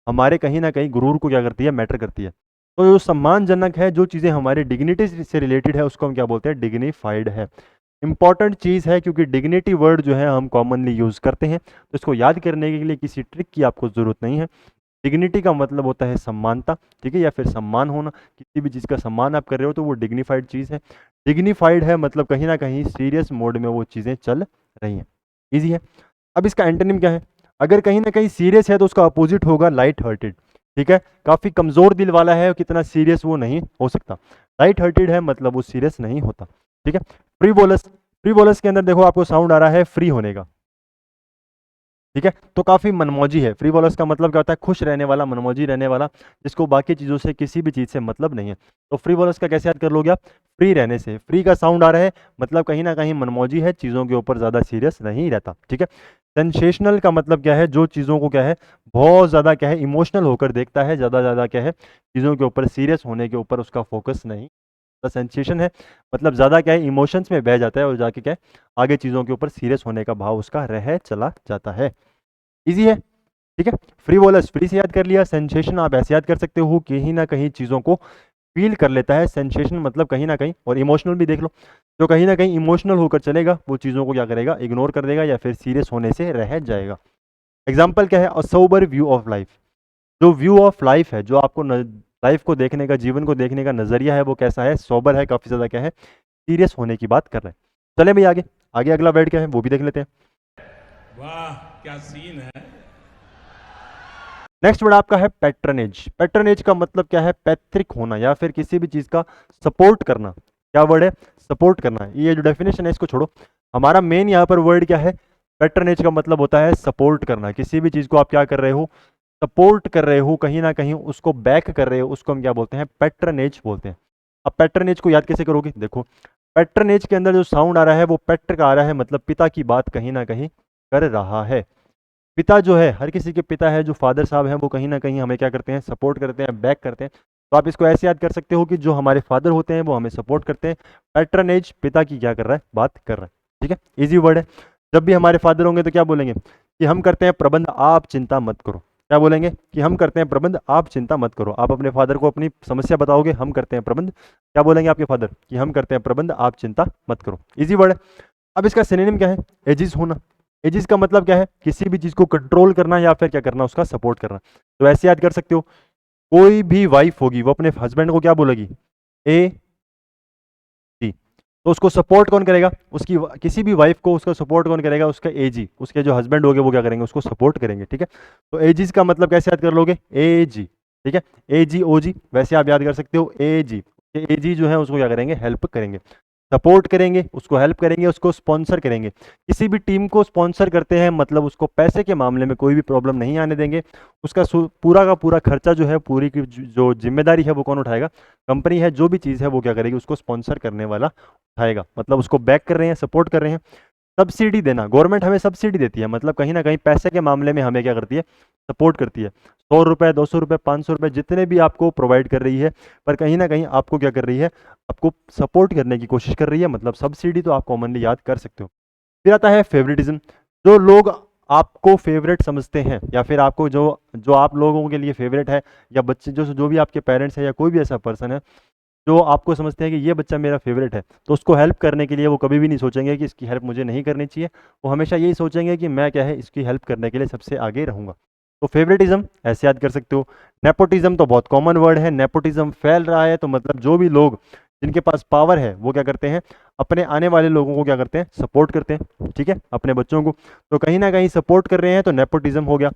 हमारे कहीं ना कहीं गुरूर को क्या करती है? मैटर करती है। तो जो सम्मानजनक है, जो चीज़ें हमारे डिग्निटी से रिलेटेड है, उसको हम क्या बोलते हैं? डिग्निफाइड है। इंपॉर्टेंट चीज़ है, क्योंकि डिग्निटी वर्ड जो है हम कॉमनली यूज़ करते हैं, तो इसको याद करने के लिए किसी ट्रिक की आपको ज़रूरत नहीं है। डिग्निटी का मतलब होता है सम्मानता। ठीक है, या फिर सम्मान होना। किसी भी चीज़ का सम्मान आप कर रहे हो तो वो डिग्निफाइड चीज़ है। डिग्निफाइड है मतलब कहीं ना कहीं सीरियस मोड में वो चीज़ें चल रही हैं। ईजी है। अब इसका एंटोनिम क्या है? अगर कहीं ना कहीं सीरियस है तो उसका अपोजिट होगा लाइट हार्टेड। ठीक है, काफ़ी कमज़ोर दिल वाला है, कितना सीरियस वो नहीं हो सकता। लाइट हार्टेड है मतलब वो सीरियस नहीं होता। ठीक है, फ्रीवोलस। फ्रीवोलस के अंदर देखो आपको साउंड आ रहा है फ्री होने का। ठीक है, तो काफ़ी मनमौजी है। फ्रीवोलस का मतलब क्या होता है? खुश रहने वाला, मनमौजी रहने वाला, जिसको बाकी चीज़ों से किसी भी चीज़ से मतलब नहीं है। तो फ्रीवोलस का कैसे याद कर लोगे आप? फ्री रहने से। फ्री का साउंड आ रहा है मतलब कहीं ना कहीं मनमौजी है, चीज़ों के ऊपर ज़्यादा सीरियस नहीं रहता। ठीक है, सेंसेशनल का मतलब क्या है? जो चीज़ों को क्या है? बहुत ज़्यादा क्या है? इमोशनल होकर देखता है, ज़्यादा क्या है? चीज़ों के ऊपर सीरियस होने के ऊपर उसका फोकस नहीं। सेंसेशन है मतलब ज़्यादा क्या है? इमोशंस में बह जाता है और जाके क्या है? आगे चीज़ों के ऊपर सीरियस होने का भाव उसका रह चला जाता है। इजी है। ठीक है, फ्रीवोलस फ्री से याद कर लिया। सेंसेशन आप ऐसे याद कर सकते हो, कहीं ना कहीं चीज़ों को फील कर लेता है। सेंसेशन मतलब कहीं ना कहीं, और इमोशनल भी देख लो, जो कहीं ना कहीं इमोशनल होकर चलेगा वो चीज़ों को क्या करेगा? इग्नोर कर देगा या फिर सीरियस होने से रह जाएगा। एग्जाम्पल क्या है? अ सोबर व्यू ऑफ लाइफ। जो व्यू ऑफ लाइफ है, जो आपको लाइफ को देखने का, जीवन को देखने का नजरिया है, वो कैसा है? सोबर है, काफ़ी ज़्यादा क्या है? सीरियस होने की बात कर रहे हैं। चले भाई आगे। आगे अगला वर्ड क्या है वो भी देख लेते हैं। वाह क्या सीन है। नेक्स्ट वर्ड आपका है पैट्रनेज। पैट्रनेज का मतलब क्या है? पैतृक होना या फिर किसी भी चीज़ का सपोर्ट करना। क्या वर्ड है? सपोर्ट करना। ये जो डेफिनेशन है इसको छोड़ो, हमारा मेन यहाँ पर वर्ड क्या है? पैट्रनेज का मतलब होता है सपोर्ट करना। किसी भी चीज़ को आप क्या कर रहे हो? सपोर्ट कर रहे हो, कहीं ना कहीं उसको बैक कर रहे हो, उसको हम क्या बोलते हैं? पैट्रनेज बोलते हैं। अब पैट्रनेज को याद कैसे करोगे? देखो, पैट्रनेज के अंदर जो साउंड आ रहा है वो पैट्र का आ रहा है, मतलब पिता की बात कहीं ना कहीं कर रहा है। पिता जो है, हर किसी के पिता है, जो फादर साहब हैं, वो कहीं ना कहीं हमें क्या करते हैं? सपोर्ट करते हैं, बैक करते हैं। तो आप इसको ऐसे याद कर सकते हो कि जो हमारे फादर होते हैं वो हमें सपोर्ट करते हैं। पैट्रनेज पिता की क्या कर रहा है? बात कर रहा है। ठीक है, इजी वर्ड है। जब भी हमारे फादर होंगे तो क्या बोलेंगे? कि हम करते हैं प्रबंध, आप चिंता मत करो। क्या बोलेंगे? कि हम करते हैं प्रबंध, आप चिंता मत करो। आप अपने फादर को अपनी समस्या बताओगे, हम करते हैं प्रबंध। क्या बोलेंगे आपके फादर? कि हम करते हैं प्रबंध, आप चिंता मत करो। इजी वर्ड है। अब इसका सिनोनिम क्या है? एजिज होना। एजिस का मतलब क्या है, किसी भी चीज को कंट्रोल करना या फिर क्या करना, उसका सपोर्ट करना। तो ऐसे याद कर सकते हो, कोई भी वाइफ होगी वो अपने हस्बैंड को क्या बोलेगी, ए जी। तो उसको सपोर्ट कौन करेगा, उसकी किसी भी वाइफ को उसका सपोर्ट कौन करेगा, उसका एजी, उसके जो हस्बैंड होंगे वो क्या करेंगे, उसको सपोर्ट करेंगे। ठीक है, तो एजीज का मतलब कैसे याद कर लोगे, ए जी। ठीक है, ए जी ओ जी, वैसे आप याद कर सकते हो ए जी। ए जी जो है उसको क्या करेंगे, हेल्प करेंगे, सपोर्ट करेंगे, उसको हेल्प करेंगे, उसको स्पॉन्सर करेंगे। किसी भी टीम को स्पॉन्सर करते हैं मतलब उसको पैसे के मामले में कोई भी प्रॉब्लम नहीं आने देंगे। उसका पूरा का पूरा खर्चा जो है, पूरी की जो जिम्मेदारी है वो कौन उठाएगा, कंपनी है, जो भी चीज़ है वो क्या करेगी, उसको स्पॉन्सर करने वाला उठाएगा। मतलब उसको बैक कर रहे हैं, सपोर्ट कर रहे हैं। सब्सिडी देना, गवर्नमेंट हमें सब्सिडी देती है, मतलब कहीं ना कहीं पैसे के मामले में हमें क्या करती है, सपोर्ट करती है। 100 रुपये, 200 रुपये, 500 रुपये, जितने भी आपको प्रोवाइड कर रही है, पर कहीं ना कहीं आपको क्या कर रही है, आपको सपोर्ट करने की कोशिश कर रही है, मतलब सब्सिडी तो आप कॉमनली याद कर सकते हो। फिर आता है फेवरेटिज्म। जो लोग आपको फेवरेट समझते हैं या फिर आपको जो जो आप लोगों के लिए फेवरेट है, या बच्चे जो भी आपके पेरेंट्स हैं या कोई भी ऐसा पर्सन है जो आपको समझते हैं कि ये बच्चा मेरा फेवरेट है, तो उसको हेल्प करने के लिए वो कभी भी नहीं सोचेंगे कि इसकी हेल्प मुझे नहीं करनी चाहिए। वो हमेशा यही सोचेंगे कि मैं क्या है, इसकी हेल्प करने के लिए सबसे आगे रहूँगा। तो फेवरेटिज्म ऐसे याद कर सकते हो। नेपोटिज्म तो बहुत कॉमन वर्ड है, नेपोटिज्म फैल रहा है, तो मतलब जो भी लोग जिनके पास पावर है वो क्या करते हैं, अपने आने वाले लोगों को क्या करते हैं, सपोर्ट करते हैं। ठीक है, अपने बच्चों को, तो कहीं ना कहीं सपोर्ट कर रहे हैं, तो नेपोटिज्म हो गया।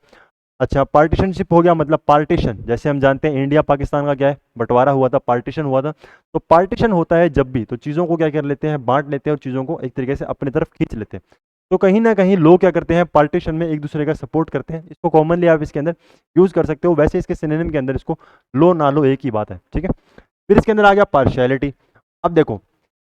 अच्छा, पार्टीशनशिप हो गया, मतलब पार्टीशन, जैसे हम जानते हैं इंडिया पाकिस्तान का क्या है, बंटवारा हुआ था, पार्टीशन हुआ था। तो पार्टीशन होता है जब भी, तो चीज़ों को क्या कर लेते हैं, बांट लेते हैं और चीज़ों को एक तरीके से अपनी तरफ खींच लेते हैं। तो कहीं ना कहीं लोग क्या करते हैं, पार्टीशन में एक दूसरे का सपोर्ट करते हैं। इसको कॉमनली आप इसके अंदर यूज़ कर सकते हो, वैसे इसके सिनोनिम के अंदर इसको लो ना लो एक ही बात है। ठीक है, फिर इसके अंदर आ गया पार्शियलिटी। अब देखो,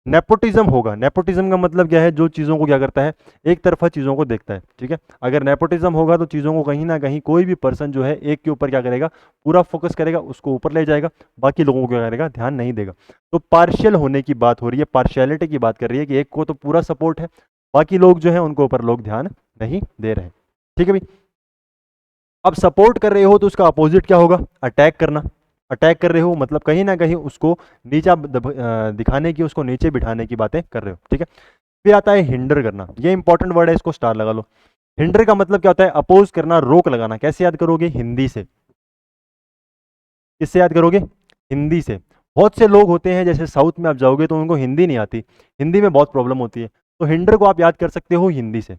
नेपोटिज्म होगा, नेपोटिज्म का मतलब क्या है, जो चीज़ों को क्या करता है, एक तरफा चीज़ों को देखता है। ठीक है, अगर नेपोटिज्म होगा तो चीज़ों को कहीं ना कहीं कोई भी पर्सन जो है एक के ऊपर क्या करेगा, पूरा फोकस करेगा, उसको ऊपर ले जाएगा, बाकी लोगों को क्या करेगा, ध्यान नहीं देगा। तो पार्शियल होने की बात हो रही है, पार्शियलिटी की बात कर रही है कि एक को तो पूरा सपोर्ट है, बाकी लोग जो है उनको ऊपर लोग ध्यान नहीं दे रहे। ठीक है भाई, अब सपोर्ट कर रहे हो तो उसका अपोजिट क्या होगा, अटैक करना। अटैक कर रहे हो मतलब कहीं ना कहीं उसको नीचा दिखाने की, उसको नीचे बिठाने की बातें कर रहे हो। ठीक है, फिर आता है हिंडर करना, ये इंपॉर्टेंट वर्ड है, इसको स्टार लगा लो। हिंडर का मतलब क्या होता है, अपोज करना, रोक लगाना। कैसे याद करोगे, हिंदी से। किससे याद करोगे, हिंदी से। बहुत से लोग होते हैं, जैसे साउथ में आप जाओगे तो उनको हिंदी नहीं आती, हिंदी में बहुत प्रॉब्लम होती है, तो हिंडर को आप याद कर सकते हो हिंदी से।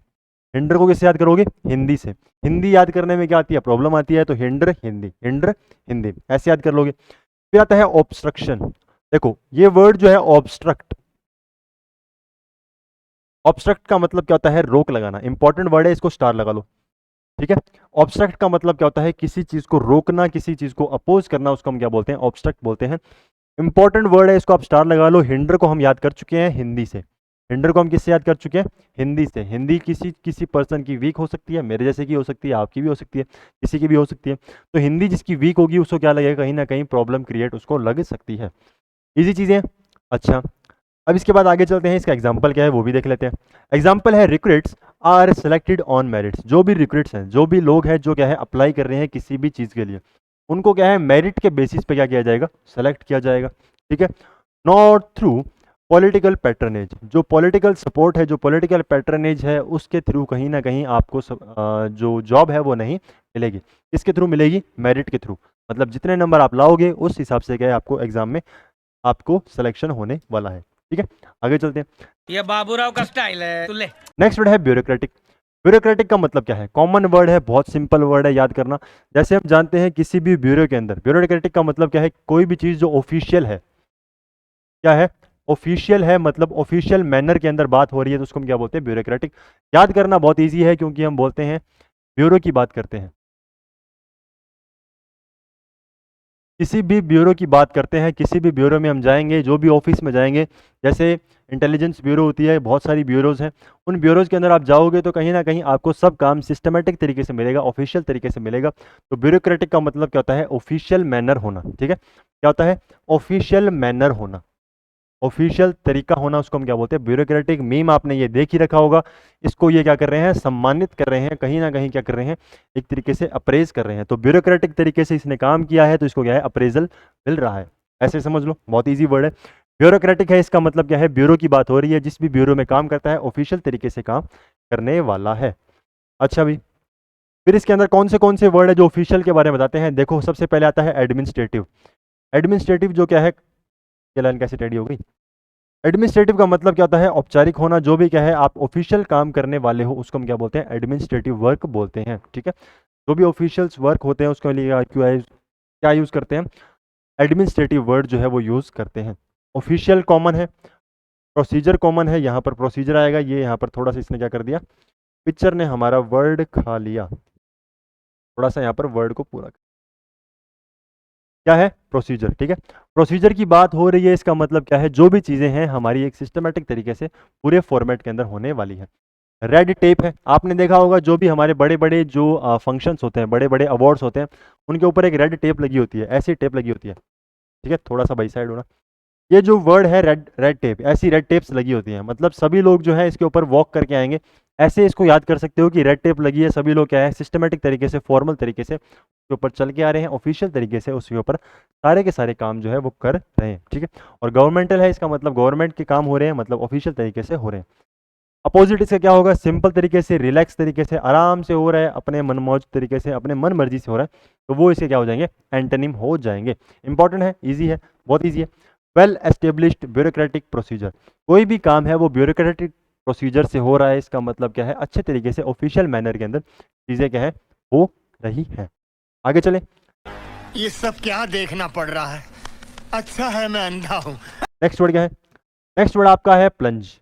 हिंडर को किससे याद करोगे, हिंदी से। हिंदी याद करने में क्या आती है, प्रॉब्लम आती है, तो हिंडर हिंदी, हिंडर हिंदी, ऐसे याद कर लोगे। फिर आता है ऑब्स्ट्रक्शन। देखो ये वर्ड जो है ऑब्स्ट्रक्ट, ऑब्स्ट्रक्ट का मतलब क्या होता है, रोक लगाना। इंपॉर्टेंट वर्ड है, इसको स्टार लगा लो। ठीक है, ऑब्स्ट्रक्ट का मतलब क्या होता है, किसी चीज को रोकना, किसी चीज को अपोज करना, उसको हम क्या बोलते हैं, ऑब्स्ट्रक्ट बोलते हैं। इंपॉर्टेंट वर्ड है, इसको आप स्टार लगा लो। हिंडर को हम याद कर चुके हैं हिंदी से। हिंडर को हम किससे याद कर चुके हैं, हिंदी से। हिंदी किसी किसी पर्सन की वीक हो सकती है, मेरे जैसे की हो सकती है, आपकी भी हो सकती है, किसी की भी हो सकती है। तो हिंदी जिसकी वीक होगी उसको क्या लगेगा, कहीं ना कहीं प्रॉब्लम क्रिएट उसको लग सकती है। इजी चीजें। अच्छा, अब इसके बाद आगे चलते हैं, इसका एग्जाम्पल क्या है वो भी देख लेते हैं। एग्जाम्पल है, recruits are selected on merits. जो भी रिक्रूट्स हैं, जो भी लोग हैं जो क्या है अप्लाई कर रहे हैं किसी भी चीज़ के लिए, उनको क्या है मेरिट के बेसिस पे क्या किया जाएगा, सेलेक्ट किया जाएगा। ठीक है, नॉट थ्रू पॉलिटिकल पैटर्नेज। जो पॉलिटिकल सपोर्ट है, जो पॉलिटिकल पैटर्नेज है, उसके थ्रू कहीं ना कहीं आपको जो जॉब है वो नहीं मिलेगी। किसके थ्रू मिलेगी, मेरिट के थ्रू। मतलब जितने नंबर आप लाओगे उस हिसाब से क्या है आपको एग्जाम में आपको सिलेक्शन होने वाला है। ठीक है, आगे चलते हैं। ये बाबूराव का स्टाइल है, तू ले। नेक्स्ट वर्ड है ब्यूरोक्रेटिक। ब्यूरोक्रेटिक का मतलब क्या है, कॉमन वर्ड है, बहुत सिंपल वर्ड है, याद करना। जैसे हम जानते हैं किसी भी ब्यूरो के अंदर, ब्यूरोक्रेटिक का मतलब क्या है, कोई भी चीज़ जो ऑफिशियल है, क्या है, ऑफिशियल है, मतलब ऑफिशियल मैनर के अंदर बात हो रही है, तो उसको हम क्या बोलते हैं, ब्यूरोक्रेटिक। याद करना बहुत ईजी है, क्योंकि हम बोलते हैं ब्यूरो की बात करते हैं, किसी भी ब्यूरो की बात करते हैं, किसी भी ब्यूरो में हम जाएंगे, जो भी ऑफिस में जाएंगे, जैसे इंटेलिजेंस ब्यूरो होती है, बहुत सारी ब्यूरोज हैं, उन ब्यूरोज के अंदर आप जाओगे तो कहीं ना कहीं आपको सब काम सिस्टमेटिक तरीके से मिलेगा, ऑफिशियल तरीके से मिलेगा। तो ब्यूरोक्रेटिक का मतलब क्या होता है, ऑफिशियल मैनर होना। ठीक है, क्या होता है, ऑफिशियल मैनर होना, ऑफिशियल तरीका होना, उसको हम क्या बोलते हैं, ब्यूरोक्रेटिक। मीम आपने ये देख ही रखा होगा, इसको ये क्या कर रहे हैं, सम्मानित कर रहे हैं, कहीं ना कहीं क्या कर रहे हैं, एक तरीके से अप्रेज कर रहे हैं। तो ब्यूरोक्रेटिक तरीके से इसने काम किया है, तो इसको क्या है, अप्रेजल मिल रहा है। ऐसे समझ लो, बहुत ईजी वर्ड है। ब्यूरोक्रेटिक है, इसका मतलब क्या है, ब्यूरो की बात हो रही है, जिस भी ब्यूरो में काम करता है ऑफिशियल तरीके से काम करने वाला है। अच्छा भी, फिर इसके अंदर कौन से वर्ड है जो ऑफिशियल के बारे में बताते हैं। देखो सबसे पहले आता है एडमिनिस्ट्रेटिव। एडमिनिस्ट्रेटिव जो क्या है, ये लाइन कैसे टेढ़ी हो गई। एडमिनिस्ट्रेटिव का मतलब क्या होता है, औपचारिक होना। जो भी क्या है आप ऑफिशियल काम करने वाले हो उसको हम क्या बोलते हैं, एडमिनिस्ट्रेटिव वर्क बोलते हैं। ठीक है, जो भी ऑफिशियल्स वर्क होते हैं उसके लिए क्या यूज करते हैं, एडमिनिस्ट्रेटिव वर्ड जो है वो यूज करते हैं। ऑफिशियल कॉमन है, प्रोसीजर कॉमन है, यहाँ पर प्रोसीजर आएगा। ये यहाँ पर थोड़ा सा इसने क्या कर दिया, पिक्चर ने हमारा वर्ड खा लिया, थोड़ा सा यहाँ पर वर्ड को पूरा क्या है, प्रोसीजर। ठीक है, प्रोसीजर की बात हो रही है, इसका मतलब क्या है, जो भी चीज़ें हैं हमारी एक सिस्टमेटिक तरीके से पूरे फॉर्मेट के अंदर होने वाली है। रेड टेप है, आपने देखा होगा जो भी हमारे बड़े बड़े जो फंक्शंस होते हैं, बड़े बड़े अवार्ड्स होते हैं, उनके ऊपर एक रेड टेप लगी होती है, ऐसी टेप लगी होती है। ठीक है, थोड़ा सा बाई साइड होना। ये जो वर्ड है रेड रेड टेप, ऐसी रेड टेप्स लगी होती हैं, मतलब सभी लोग जो है इसके ऊपर वॉक करके आएंगे। ऐसे इसको याद कर सकते हो कि रेड टेप लगी है, सभी लोग क्या है सिस्टमेटिक तरीके से, फॉर्मल तरीके से उसके ऊपर चल के आ रहे हैं, ऑफिशियल तरीके से उसके ऊपर सारे के सारे काम जो है वो कर रहे हैं। ठीक है, और गवर्नमेंटल है, इसका मतलब गवर्नमेंट के काम हो रहे हैं, मतलब ऑफिशियल तरीके से हो रहे हैं। अपोजिट इसका क्या होगा, सिंपल तरीके से, रिलैक्स तरीके से, आराम से हो रहा है, अपने मनमौज तरीके से, अपने मन मर्जी से हो रहा है, तो वो इसके क्या हो जाएंगे, एंटोनिम हो जाएंगे। इंपॉर्टेंट है, इजी है, बहुत इजी है। वेल एस्टेब्लिश्ड ब्यूरोक्रेटिक प्रोसीजर, कोई भी काम है वो ब्यूरोक्रेटिक प्रोसीजर से हो रहा है, इसका मतलब क्या है, अच्छे तरीके से ऑफिशियल मैनर के अंदर चीज़ें क्या है हो रही है। आगे चले, ये सब क्या देखना पड़ रहा है, अच्छा है मैं अंधा हूँ। नेक्स्ट वर्ड क्या है, नेक्स्ट वर्ड आपका है प्लंज।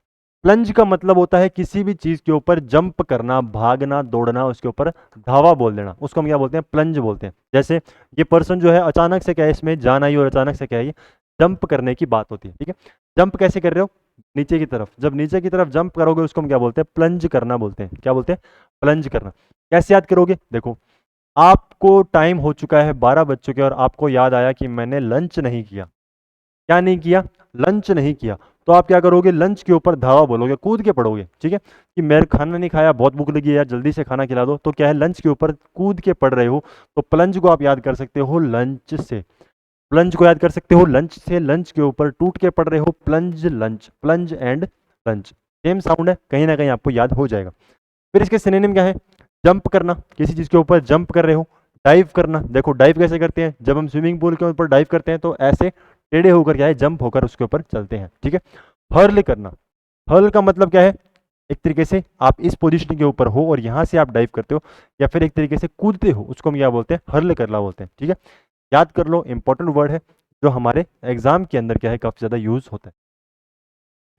प्लंज का मतलब होता है किसी भी चीज के ऊपर जंप करना, भागना, दौड़ना, उसके ऊपर धावा बोल देना, उसको हम क्या बोलते हैं, प्लंज बोलते हैं। जैसे ये पर्सन जो है अचानक से क्या है इसमें जान आई और अचानक से क्या है ये जंप करने की बात होती है। ठीक है, जंप कैसे कर रहे हो, नीचे की तरफ, जब नीचे की तरफ जंप करोगे उसको हम क्या बोलते हैं, प्लंज करना बोलते हैं। क्या बोलते हैं, प्लंज करना। कैसे याद करोगे, देखो आपको टाइम हो चुका है 12 बज चुके और आपको याद आया कि मैंने लंच नहीं किया। क्या नहीं किया, लंच नहीं किया, तो आप क्या करोगे, लंच के ऊपर धावा बोलोगे, कूद के पढ़ोगे। ठीक है, कि मेरे खाना नहीं खाया, बहुत भूख लगी है यार, जल्दी से खाना खिला दो, तो क्या है लंच के ऊपर कूद के पढ़ रहे हो, तो प्लंज को आप याद कर सकते हो लंच से। प्लंज को याद कर सकते हो लंच से, लंच के ऊपर टूट के पढ़ रहे हो, plunge lunch, plunge and lunch same sound है, कहीं ना कहीं आपको याद हो जाएगा। फिर इसके सिनोनिम क्या है, जंप करना, किसी चीज के ऊपर जंप कर रहे हो। डाइव करना, देखो डाइव कैसे करते हैं, जब हम स्विमिंग पूल के ऊपर डाइव करते हैं तो ऐसे टेढ़े होकर क्या है, जंप होकर उसके ऊपर चलते हैं। ठीक है, हर्ल करना, हर्ल का मतलब क्या है, एक तरीके से आप इस पोजीशन के ऊपर हो और यहाँ से आप डाइव करते हो या फिर एक तरीके से कूदते हो, उसको हम क्या बोलते हैं, हर्ल करना बोलते हैं। ठीक है, याद कर लो, इंपॉर्टेंट वर्ड है जो हमारे एग्जाम के अंदर क्या है काफी ज्यादा यूज होता है।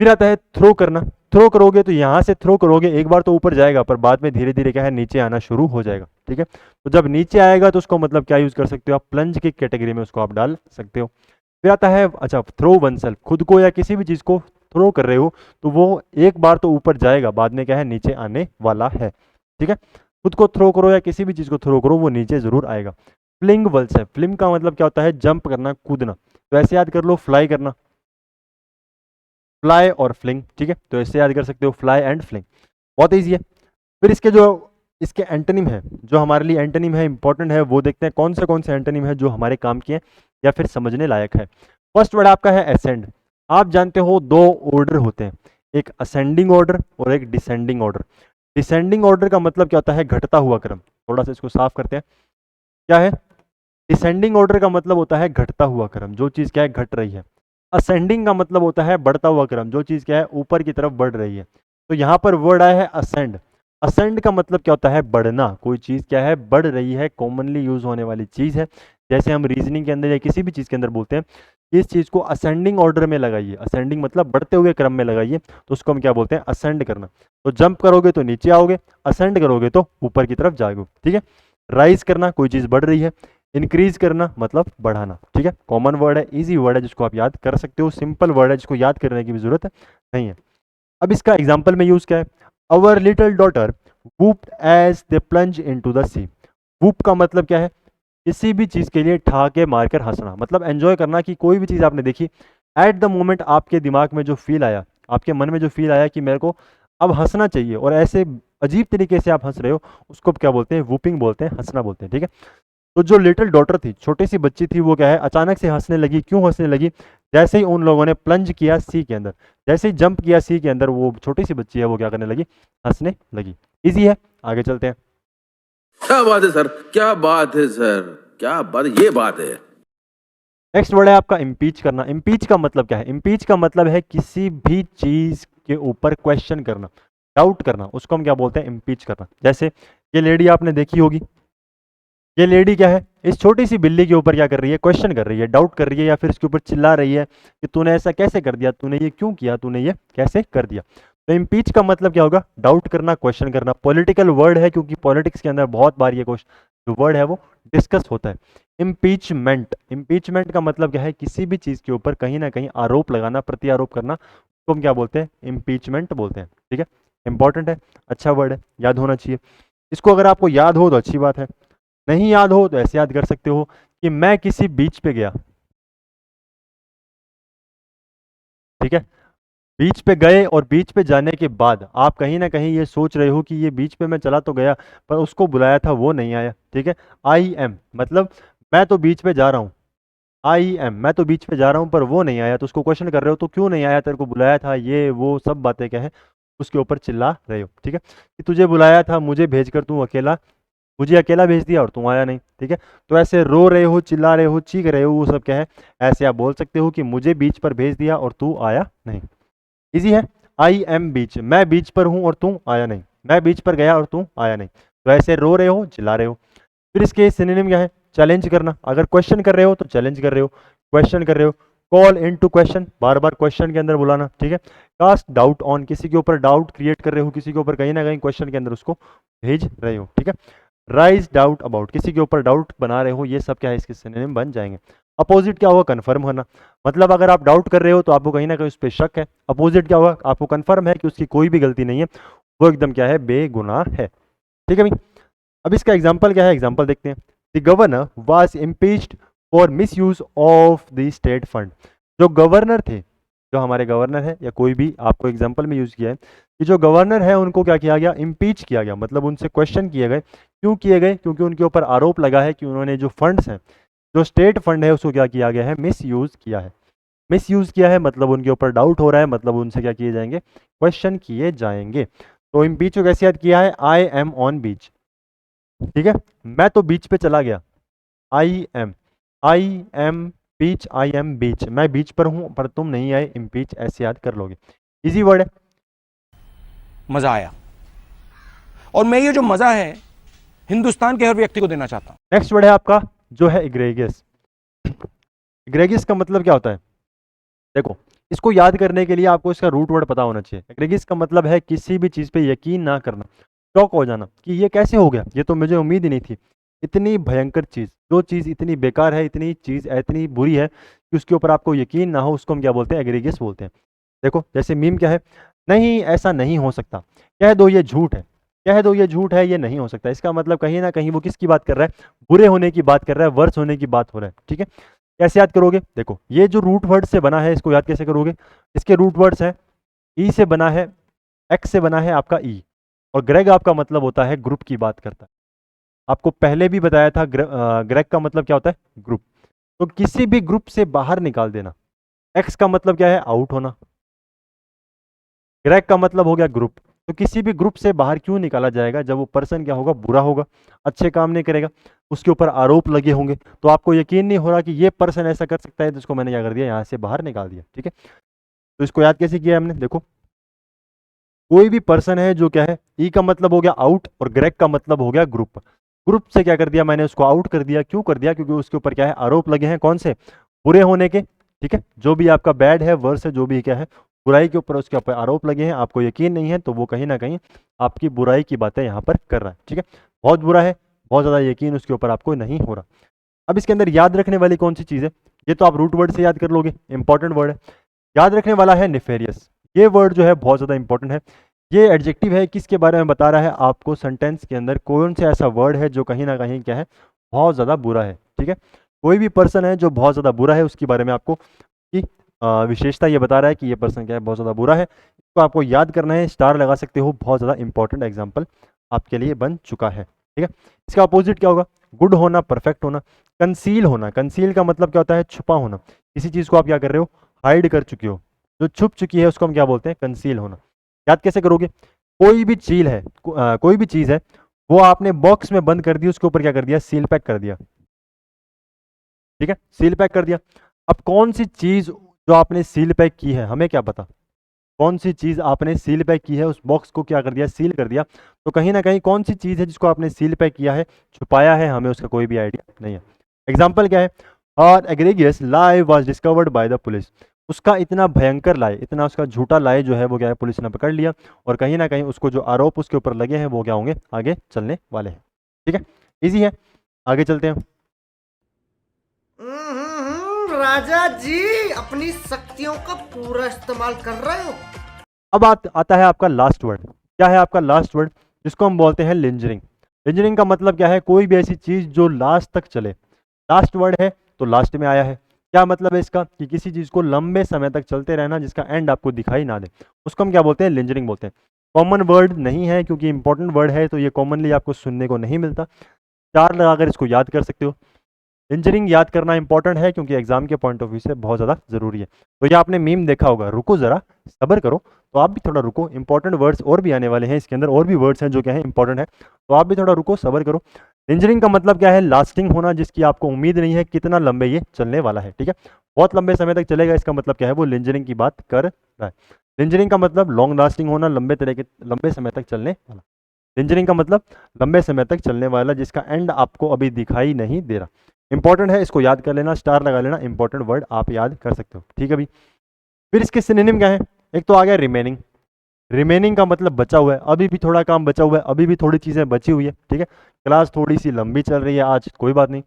फिर आता है थ्रो करना, थ्रो करोगे तो यहाँ से थ्रो करोगे, एक बार तो ऊपर जाएगा पर बाद में धीरे धीरे क्या है नीचे आना शुरू हो जाएगा। ठीक है, तो जब नीचे आएगा तो उसको मतलब क्या यूज कर सकते हो आप, प्लंज की कैटेगरी में उसको आप डाल सकते हो। फिर आता है अच्छा थ्रो वन सेल्फ, खुद को या किसी भी चीज को थ्रो कर रहे हो तो वो एक बार तो ऊपर जाएगा, बाद में क्या है नीचे आने वाला है। ठीक है, खुद को थ्रो करो या किसी भी चीज को थ्रो करो वो नीचे जरूर आएगा। फ्लिंग वन सेल्फ, फ्लिंग का मतलब क्या होता है, जंप करना, कूदना, तो ऐसे याद कर लो, फ्लाई करना, फ्लाई और फ्लिंग। ठीक है, तो ऐसे याद कर सकते हो, फ्लाई एंड फ्लिंग, बहुत ईजी है। फिर इसके जो इसके एंटोनिम है, जो हमारे लिए एंटोनिम है इंपॉर्टेंट है, वो देखते हैं कौन से एंटोनिम है जो हमारे काम के हैं या फिर समझने लायक है। फर्स्ट वर्ड आपका है असेंड। आप जानते हो दो ऑर्डर होते हैं, एक असेंडिंग ऑर्डर और एक डिसेंडिंग ऑर्डर। डिसेंडिंग ऑर्डर का मतलब क्या होता है, घटता हुआ क्रम। थोड़ा सा इसको साफ करते हैं, क्या है, डिसेंडिंग ऑर्डर का मतलब होता है घटता हुआ क्रम, जो चीज क्या है घट रही है। असेंडिंग का मतलब होता है बढ़ता हुआ क्रम, जो चीज क्या है ऊपर की तरफ बढ़ रही है। तो यहाँ पर वर्ड आया है असेंड। असेंड का मतलब क्या होता है, बढ़ना, कोई चीज क्या है बढ़ रही है, कॉमनली यूज होने वाली चीज है। जैसे हम रीजनिंग के अंदर या किसी भी चीज के अंदर बोलते हैं इस चीज को असेंडिंग ऑर्डर में लगाइए, असेंडिंग मतलब बढ़ते हुए क्रम में लगाइए, तो उसको हम क्या बोलते हैं, असेंड करना। तो जंप करोगे तो नीचे आओगे, असेंड करोगे तो ऊपर की तरफ जाओगे। ठीक है, राइज करना, कोई चीज बढ़ रही है, इंक्रीज करना मतलब बढ़ाना। ठीक है, कॉमन वर्ड है, इजी वर्ड है जिसको आप याद कर सकते हो, सिंपल वर्ड है जिसको याद करने की भी जरूरत नहीं है। अब इसका एग्जाम्पल में यूज क्या है, our little daughter whooped as they plunge into the sea. Whoop का मतलब क्या है, किसी भी चीज के लिए ठहाके मारकर हंसना, मतलब एंजॉय करना, कि कोई भी चीज आपने देखी एट द मोमेंट आपके दिमाग में जो फील आया, आपके मन में जो फील आया कि मेरे को अब हंसना चाहिए और ऐसे अजीब तरीके से आप हंस रहे हो, उसको क्या बोलते हैं, वूपिंग बोलते हैं, हंसना बोलते हैं। ठीक है, तो जो लिटिल डॉटर थी, छोटी सी बच्ची थी, वो क्या है अचानक से हंसने लगी। क्यों हंसने लगी, जैसे ही उन लोगों ने प्लंज किया सी के अंदर, जैसे ही जंप किया सी के अंदर, वो छोटी सी बच्ची है वो क्या करने लगी, हंसने लगी। इजी है, आगे चलते हैं। क्या बात है सर, क्या बात है सर, क्या बात, ये बात है। नेक्स्ट वर्ड है आपका इम्पीच करना। इम्पीच का मतलब क्या है? इम्पीच का मतलब है किसी भी चीज के ऊपर क्वेश्चन करना, डाउट करना, उसको हम क्या बोलते हैं, इम्पीच करना। जैसे ये लेडी आपने देखी होगी, ये लेडी क्या है, इस छोटी सी बिल्ली के ऊपर क्या कर रही है, क्वेश्चन कर रही है, डाउट कर रही है, या फिर इसके ऊपर चिल्ला रही है कि तूने ऐसा कैसे कर दिया, तूने ये क्यों किया, तूने ये कैसे कर दिया। तो इम्पीच का मतलब क्या होगा, डाउट करना, क्वेश्चन करना। पॉलिटिकल वर्ड है क्योंकि पॉलिटिक्स के अंदर बहुत बार ये जो वर्ड है वो डिस्कस होता है। इम्पीचमेंट, इम्पीचमेंट का मतलब क्या है, किसी भी चीज के ऊपर कहीं ना कहीं आरोप लगाना, प्रत्यारोप करना, उसको हम क्या बोलते हैं, इम्पीचमेंट बोलते हैं। ठीक है, इंपॉर्टेंट है, अच्छा वर्ड है, याद होना चाहिए। इसको अगर आपको याद हो तो अच्छी बात है, नहीं याद हो तो ऐसे याद कर सकते हो कि मैं किसी बीच पे गया। ठीक है, बीच पे गए और बीच पे जाने के बाद आप कहीं ना कहीं ये सोच रहे हो कि ये बीच पे मैं चला तो गया, पर उसको बुलाया था वो नहीं आया। ठीक है, आई एम मतलब मैं तो बीच पे जा रहा हूँ, आई एम मैं तो बीच पे जा रहा हूँ पर वो नहीं आया, तो उसको क्वेश्चन कर रहे हो, तो क्यों नहीं आया, तेरे को बुलाया था, ये वो सब बातें क्या है, उसके ऊपर चिल्ला रहे हो। ठीक है, कि तुझे बुलाया था, मुझे भेजकर तू अकेला, मुझे अकेला भेज दिया और तू आया नहीं। ठीक है, तो ऐसे रो रहे हो, चिल्ला रहे हो, चीख रहे हो, वो सब क्या है, ऐसे आप बोल सकते हो कि मुझे बीच पर भेज दिया और तू आया नहीं। इजी है, आई एम बीच, मैं बीच पर हूं और तू आया नहीं, मैं बीच पर गया और तू आया नहीं। तो ऐसे रो रहे हो, चिल्ला रहे हो। फिर इसके सिनोनिम क्या है, चैलेंज करना। अगर क्वेश्चन कर रहे हो तो चैलेंज कर रहे हो, क्वेश्चन कर रहे हो। कॉल इन टू क्वेश्चन, बार बार क्वेश्चन के अंदर बुलाना। ठीक है, कास्ट डाउट ऑन, किसी के ऊपर डाउट क्रिएट कर रहे हो, किसी के ऊपर कहीं ना कहीं क्वेश्चन के अंदर उसको भेज रहे हो। ठीक है, राइज डाउट अबाउट, किसी के ऊपर डाउट बना रहे हो, ये सब क्या है, इसके सिनोनिम बन जाएंगे। अपोजिट क्या होगा, कंफर्म होना, मतलब अगर आप डाउट कर रहे हो तो आपको कहीं ना कहीं उस पर शक है। अपोजिट क्या होगा, आपको कंफर्म है कि उसकी कोई भी गलती नहीं है, वो एकदम क्या है, बेगुनाह है। ठीक है भाई, अब इसका एग्जाम्पल क्या है, एग्जाम्पल देखते हैं। The governor was impeached for miss use of the state fund. जो गवर्नर थे, जो हमारे गवर्नर है या कोई भी आपको एग्जाम्पल में यूज किया है कि जो गवर्नर है उनको क्या किया गया, इम्पीच किया गया, मतलब उनसे क्वेश्चन किए गए। क्यों किए गए, क्योंकि उनके ऊपर आरोप लगा है कि उन्होंने जो फंड्स हैं, जो स्टेट फंड है, उसको क्या किया गया है, मिस यूज किया है। मिस यूज किया है मतलब उनके ऊपर डाउट हो रहा है, मतलब उनसे क्या किए जाएंगे, क्वेश्चन किए जाएंगे। तो इम्पीच को कैसे याद किया है, आई एम ऑन बीच। ठीक है, मैं तो बीच पे चला गया, I am beach, I am बीच, मैं बीच पर हूं पर तुम नहीं आए, इम्पीच, ऐसे याद कर लोगे। इजी वर्ड है। मजा आया, और मैं ये जो मजा है हिंदुस्तान के हर व्यक्ति को देना चाहता हूं। नेक्स्ट वर्ड है आपका जो है इग्रेगियस। इग्रेगियस का मतलब क्या होता है, देखो इसको याद करने के लिए आपको इसका रूट वर्ड पता होना चाहिए। इग्रेगियस का मतलब है किसी भी चीज पे यकीन ना करना, शॉक हो जाना कि ये कैसे हो गया, ये तो मुझे उम्मीद ही नहीं थी। इतनी भयंकर चीज, जो चीज इतनी बेकार है, इतनी चीज इतनी बुरी है कि उसके ऊपर आपको यकीन ना हो, उसको हम क्या बोलते हैं, एग्रेगियस बोलते हैं। देखो जैसे मीम क्या है, नहीं ऐसा नहीं हो सकता, कह दो ये झूठ है, कह दो ये झूठ है, ये नहीं हो सकता। इसका मतलब कहीं ना कहीं वो किसकी बात कर रहा है, बुरे होने की बात कर रहा है, वर्ष होने की बात हो रहा है। ठीक है, कैसे याद करोगे, देखो ये जो रूट वर्ड से बना है इसको याद कैसे करोगे, इसके रूट वर्ड्स है, ई से बना है, एक्स से बना है आपका ई, और ग्रेग आपका मतलब होता है ग्रुप की बात करता है। आपको पहले भी बताया था ग्रेग का मतलब क्या होता है, ग्रुप। तो किसी भी ग्रुप से बाहर निकाल देना। एक्स का मतलब क्या है, आउट होना। ग्रेग का मतलब हो गया ग्रुप। तो किसी भी ग्रुप से बाहर क्यों निकाला जाएगा, जब वो पर्सन क्या होगा, बुरा होगा, अच्छे काम नहीं करेगा, उसके ऊपर आरोप लगे होंगे, तो आपको यकीन नहीं हो रहा कि ये पर्सन ऐसा कर सकता है, तो इसको मैंने क्या कर दिया, यहाँ से बाहर निकाल दिया। ठीक है, तो इसको याद कैसे किया हमने, देखो कोई भी पर्सन है जो क्या है, ई का मतलब हो गया आउट और ग्रेग का मतलब हो गया ग्रुप। ग्रुप से क्या कर दिया मैंने, उसको आउट कर दिया। क्यों कर दिया, क्योंकि उसके ऊपर क्या है, आरोप लगे हैं, कौन से, बुरे होने के। ठीक है, जो भी आपका बैड है, वर्स है, जो भी क्या है, बुराई के ऊपर उसके ऊपर आरोप लगे हैं, आपको यकीन नहीं है, तो वो कहीं ना कहीं आपकी बुराई की बातें यहाँ पर कर रहा है। ठीक है, बहुत बुरा है, बहुत ज़्यादा यकीन उसके ऊपर आपको नहीं हो रहा। अब इसके अंदर याद रखने वाली कौन सी चीज़ है, ये तो आप रूट वर्ड से याद कर लोगे, इंपॉर्टेंट वर्ड है। याद रखने वाला है नेफेरियस। ये वर्ड जो है बहुत ज़्यादा इंपॉर्टेंट है। ये एडजेक्टिव है, किसके बारे में बता रहा है आपको, सेंटेंस के अंदर कौन सा ऐसा वर्ड है जो कहीं ना कहीं क्या है, बहुत ज़्यादा बुरा है। ठीक है, कोई भी पर्सन है जो बहुत ज़्यादा बुरा है, उसके बारे में आपको की विशेषता ये बता रहा है कि ये पर्सन क्या है, बहुत ज़्यादा बुरा है। इसको आपको याद करना है, स्टार लगा सकते हो, बहुत ज़्यादा इंपॉर्टेंट एग्जाम्पल आपके लिए बन चुका है। ठीक है, इसका अपोजिट क्या होगा, गुड होना, परफेक्ट होना। कंसील होना, कंसील का मतलब क्या होता है, छुपा होना। किसी चीज़ को आप क्या कर रहे हो, हाइड कर चुके हो, जो छुप चुकी है उसको हम क्या बोलते हैं, कंसील होना। याद कैसे करोगे, कोई भी चीज़ है कोई भी चीज़ है वो आपने बॉक्स में बंद कर दी, उसके ऊपर क्या कर दिया, सील पैक कर दिया, ठीक है, सील पैक कर दिया। अब कौन सी चीज़ जो आपने सील पैक की है, हमें क्या पता कौन सी चीज़ आपने सील पैक की है, उस बॉक्स को क्या कर दिया, सील कर दिया। तो कहीं ना कहीं कौन सी चीज़ है जिसको आपने सील पैक किया है, छुपाया है, हमें उसका कोई भी आइडिया नहीं है। एग्जाम्पल क्या है, और egregious lie was discovered by the police, उसका इतना भयंकर लाई, इतना उसका झूठा लाई जो है वो क्या है, पुलिस ने पकड़ लिया, और कहीं ना कहीं उसको जो आरोप उसके ऊपर लगे हैं वो क्या होंगे, आगे चलने वाले हैं। ठीक है, इजी है, आगे चलते हैं। राजा जी अपनी शक्तियों का पूरा इस्तेमाल कर रहे हो। अब आता है आपका लास्ट वर्ड। क्या है आपका लास्ट वर्ड, जिसको हम बोलते हैं लिंजरिंग। लिंजरिंग का मतलब क्या है, कोई भी ऐसी चीज़ जो लास्ट तक चले। लास्ट वर्ड है तो लास्ट में आया है। क्या मतलब है इसका, कि किसी चीज़ को लंबे समय तक चलते रहना जिसका एंड आपको दिखाई ना दे, उसको हम क्या बोलते हैं, लिंजरिंग बोलते हैं। कॉमन वर्ड नहीं है क्योंकि इंपॉर्टेंट वर्ड है, तो ये कॉमनली आपको सुनने को नहीं मिलता। चार लगाकर इसको याद कर सकते हो। लिंजरिंग याद करना इंपॉर्टेंट है क्योंकि एग्जाम के पॉइंट ऑफ व्यू से बहुत ज़्यादा ज़रूरी है। तो ये आपने मीम देखा होगा, रुको ज़रा सब्र करो, तो आप भी थोड़ा रुको, इंपॉर्टेंट वर्ड्स और भी आने वाले हैं इसके अंदर, और भी वर्ड्स हैं जो क्या है इंपॉर्टेंट है, तो आप भी थोड़ा रुको सब्र करो। लिंजरिंग का मतलब क्या है, लास्टिंग होना, जिसकी आपको उम्मीद नहीं है कितना लंबे ये चलने वाला है। ठीक है, बहुत लंबे समय तक चलेगा, इसका मतलब क्या है, वो लिंजरिंग की बात कर रहा है। लिंजरिंग का मतलब लॉन्ग लास्टिंग होना, लंबे समय तक चलने वाला। लिंजरिंग का मतलब लंबे समय तक चलने वाला जिसका एंड आपको अभी दिखाई नहीं दे रहा। इंपॉर्टेंट है, इसको याद कर लेना, स्टार लगा लेना, इंपॉर्टेंट वर्ड आप याद कर सकते हो। ठीक है भाई, फिर इसके सिनोनिम क्या है, एक तो आ गया रिमेनिंग। रिमेनिंग का मतलब बचा हुआ है, अभी भी थोड़ा काम बचा हुआ है, अभी भी थोड़ी चीज़ें बची हुई है। ठीक है, क्लास थोड़ी सी लंबी चल रही है आज, कोई बात नहीं।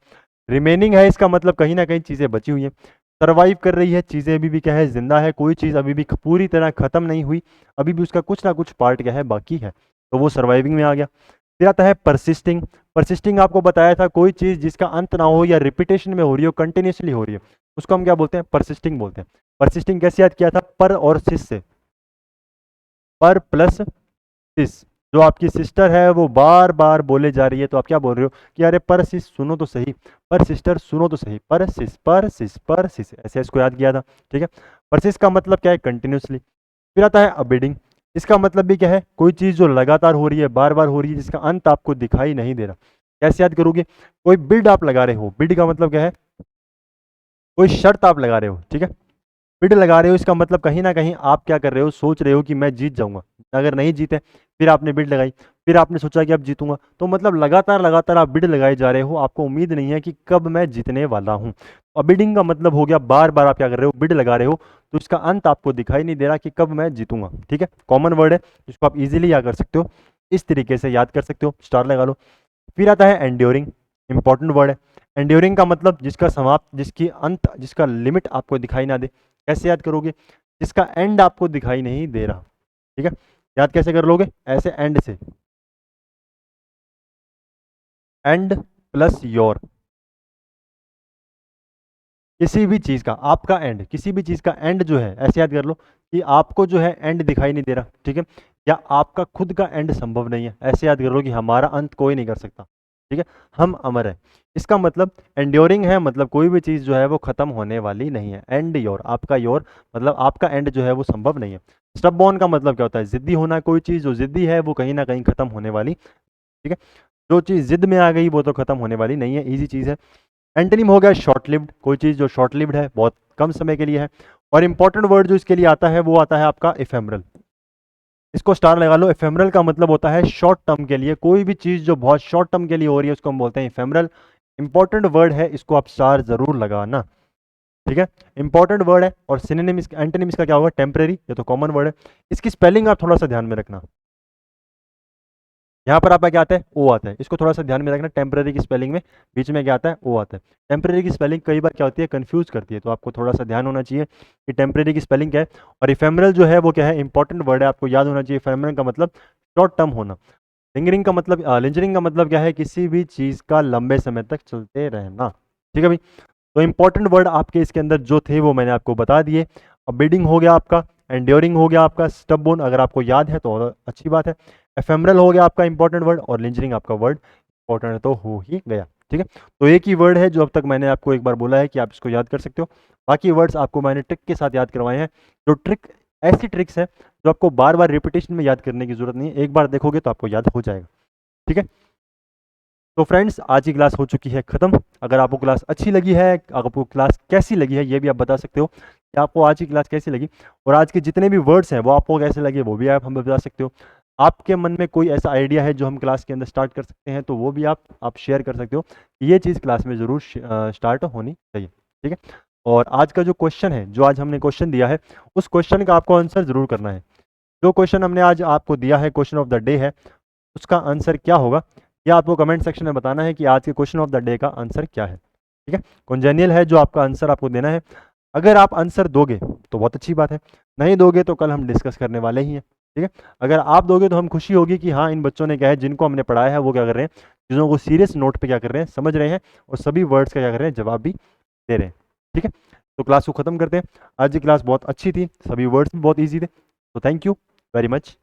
रिमेनिंग है, इसका मतलब कहीं ना कहीं चीज़ें बची हुई है, सर्वाइव कर रही है, चीज़ें अभी भी क्या है, जिंदा है, कोई चीज़ अभी भी पूरी तरह खत्म नहीं हुई, अभी भी उसका कुछ ना कुछ पार्ट क्या है बाकी है, तो वो सर्वाइविंग में आ गया। फिर आता है परसिस्टिंग। परसिस्टिंग आपको बताया था, कोई चीज़ जिसका अंत ना हो या रिपीटेशन में हो रही हो, कंटिन्यूसली हो रही है, उसको हम क्या बोलते हैं, परसिस्टिंग बोलते हैं। परसिस्टिंग कैसे याद किया था, पर और सिस से, पर प्लस सिस। जो आपकी सिस्टर है वो बार बार बोले जा रही है, तो आप क्या बोल रहे हो कि अरे पर सिस सुनो तो सही, पर सिस्टर सुनो तो सही, पर सिस पर सिस पर सिस, ऐसे इसको याद किया था। ठीक है, परसिस का मतलब क्या है, कंटिन्यूसली। फिर आता है अबिडिंग। इसका मतलब भी क्या है, कोई चीज़ जो लगातार हो रही है, बार बार हो रही है, जिसका अंत आपको दिखाई नहीं दे रहा। कैसे याद करोगे, कोई बिड आप लगा रहे हो, बिड का मतलब क्या है, कोई शर्त आप लगा रहे हो। ठीक है, बिड लगा रहे हो, इसका मतलब कहीं ना कहीं आप क्या कर रहे हो, सोच रहे हो कि मैं जीत जाऊंगा। अगर नहीं जीते, फिर आपने बिड लगाई, फिर आपने सोचा कि अब जीतूंगा, तो मतलब लगातार लगातार आप बिड लगाए जा रहे हो, आपको उम्मीद नहीं है कि कब मैं जीतने वाला हूँ। अब बिडिंग का मतलब हो गया बार बार आप क्या कर रहे हो, बिड लगा रहे हो, तो इसका अंत आपको दिखाई नहीं दे रहा कि कब मैं जीतूंगा। ठीक है, कॉमन वर्ड है जिसको आप इजीली याद कर सकते हो, इस तरीके से याद कर सकते हो, स्टार लगा लो। फिर आता है एंड्योरिंग, इंपॉर्टेंट वर्ड है। एंड्योरिंग का मतलब जिसका समाप्त, जिसकी अंत, जिसका लिमिट आपको दिखाई ना दे। कैसे याद करोगे, जिसका एंड आपको दिखाई नहीं दे रहा। ठीक है, याद कैसे कर लोगे, ऐसे एंड से, एंड प्लस योर, किसी भी चीज़ का आपका एंड, किसी भी चीज़ का एंड जो है, ऐसे याद कर लो कि आपको जो है एंड दिखाई नहीं दे रहा। ठीक है, या आपका खुद का एंड संभव नहीं है, ऐसे याद कर लो कि हमारा अंत कोई नहीं कर सकता। ठीक है, हम अमर है। इसका मतलब एंड्योरिंग है, मतलब कोई भी चीज़ जो है वो खत्म होने वाली नहीं है। एंड योर, आपका योर मतलब आपका एंड जो है वो संभव नहीं है। स्टबबॉर्न का मतलब क्या होता है, जिद्दी होना, कोई चीज़ जो जिद्दी है वो कहीं ना कहीं खत्म होने वाली। ठीक है, जो चीज़ जिद में आ गई वो तो खत्म होने वाली नहीं है, ईजी चीज़ है। एंटोनिम हो गया शॉर्ट लिव्ड, कोई चीज़ जो शॉर्ट लिव्ड है, बहुत कम समय के लिए है। और इंपॉर्टेंट वर्ड जो इसके लिए आता है वो आता है आपका इफेमरल। इसको स्टार लगा लो। इफेमरल का मतलब होता है शॉर्ट टर्म के लिए, कोई भी चीज़ जो बहुत शॉर्ट टर्म के लिए हो रही है उसको हम बोलते हैं इफेमरल। इंपॉर्टेंट वर्ड है, इसको आप स्टार जरूर लगाना। ठीक है, इंपॉर्टेंट वर्ड है। और सिनोनिम एंटोनिम इसका क्या होगा, टेम्परेरी, ये तो कॉमन वर्ड है। इसकी स्पेलिंग आप थोड़ा सा ध्यान में रखना, यहाँ पर आपका क्या आता है, ओ आता है, इसको थोड़ा सा ध्यान में रखना। टेम्परेरी की स्पेलिंग में बीच में क्या आता है, ओ आता है। टेम्परेरी की स्पेलिंग कई बार क्या होती है, कंफ्यूज करती है, तो आपको थोड़ा सा ध्यान होना चाहिए कि टेम्परेरी की स्पेलिंग क्या है। और इफेमरल जो है वो क्या है, इंपॉर्टेंट वर्ड है, आपको याद होना चाहिए। इफेमरल का मतलब शॉर्ट टर्म होना। लिंजरिंग का मतलब क्या है, किसी भी चीज़ का लंबे समय तक चलते रहना। ठीक है भाई, तो इंपॉर्टेंट वर्ड आपके इसके अंदर जो थे वो मैंने आपको बता दिए। अब बिडिंग हो गया आपका, एंड्योरिंग हो गया आपका, स्टबबोर्न अगर आपको याद है तो और अच्छी बात है। एफेमरल हो गया आपका इंपॉर्टेंट वर्ड, और लिंजरिंग आपका वर्ड इंपॉर्टेंट तो हो ही गया। ठीक है, तो एक ही वर्ड है जो अब तक मैंने आपको एक बार बोला है कि आप इसको याद कर सकते हो। बाकी वर्ड्स आपको मैंने ट्रिक के साथ याद करवाए हैं। जो ट्रिक ऐसी ट्रिक्स हैं जो आपको बार बार रिपीटेशन में याद करने की जरूरत नहीं है, एक बार देखोगे तो आपको याद हो जाएगा। ठीक है, तो फ्रेंड्स आज की क्लास हो चुकी है ख़त्म। अगर आपको क्लास अच्छी लगी है, आपको क्लास कैसी लगी है ये भी आप बता सकते हो कि आपको आज की क्लास कैसी लगी, और आज के जितने भी वर्ड्स हैं वो आपको कैसे लगे वो भी आप हमें बता सकते हो। आपके मन में कोई ऐसा आइडिया है जो हम क्लास के अंदर स्टार्ट कर सकते हैं तो वो भी आप शेयर कर सकते हो। ये चीज़ क्लास में ज़रूर स्टार्ट होनी चाहिए। ठीक है, और आज का जो क्वेश्चन है, जो आज हमने क्वेश्चन दिया है, उस क्वेश्चन का आपको आंसर ज़रूर करना है। जो क्वेश्चन हमने आज आपको दिया है, क्वेश्चन ऑफ द डे है, उसका आंसर क्या होगा या आपको कमेंट सेक्शन में बताना है कि आज के क्वेश्चन ऑफ द डे का आंसर क्या है। ठीक है, कॉन्जेनियल है जो आपका आंसर आपको देना है। अगर आप आंसर दोगे तो बहुत अच्छी बात है, नहीं दोगे तो कल हम डिस्कस करने वाले ही हैं। ठीक है, अगर आप दोगे तो हम खुशी होगी कि हाँ इन बच्चों ने क्या है, जिनको हमने पढ़ाया है वो क्या कर रहे हैं, चीज़ों को सीरियस नोट पे क्या कर रहे हैं, समझ रहे हैं, और सभी वर्ड्स का क्या कर रहे हैं, जवाब भी दे रहे हैं। ठीक है, तो क्लास को ख़त्म करते हैं। आज की क्लास बहुत अच्छी थी, सभी वर्ड्स भी बहुत ईजी थे। तो थैंक यू वेरी मच।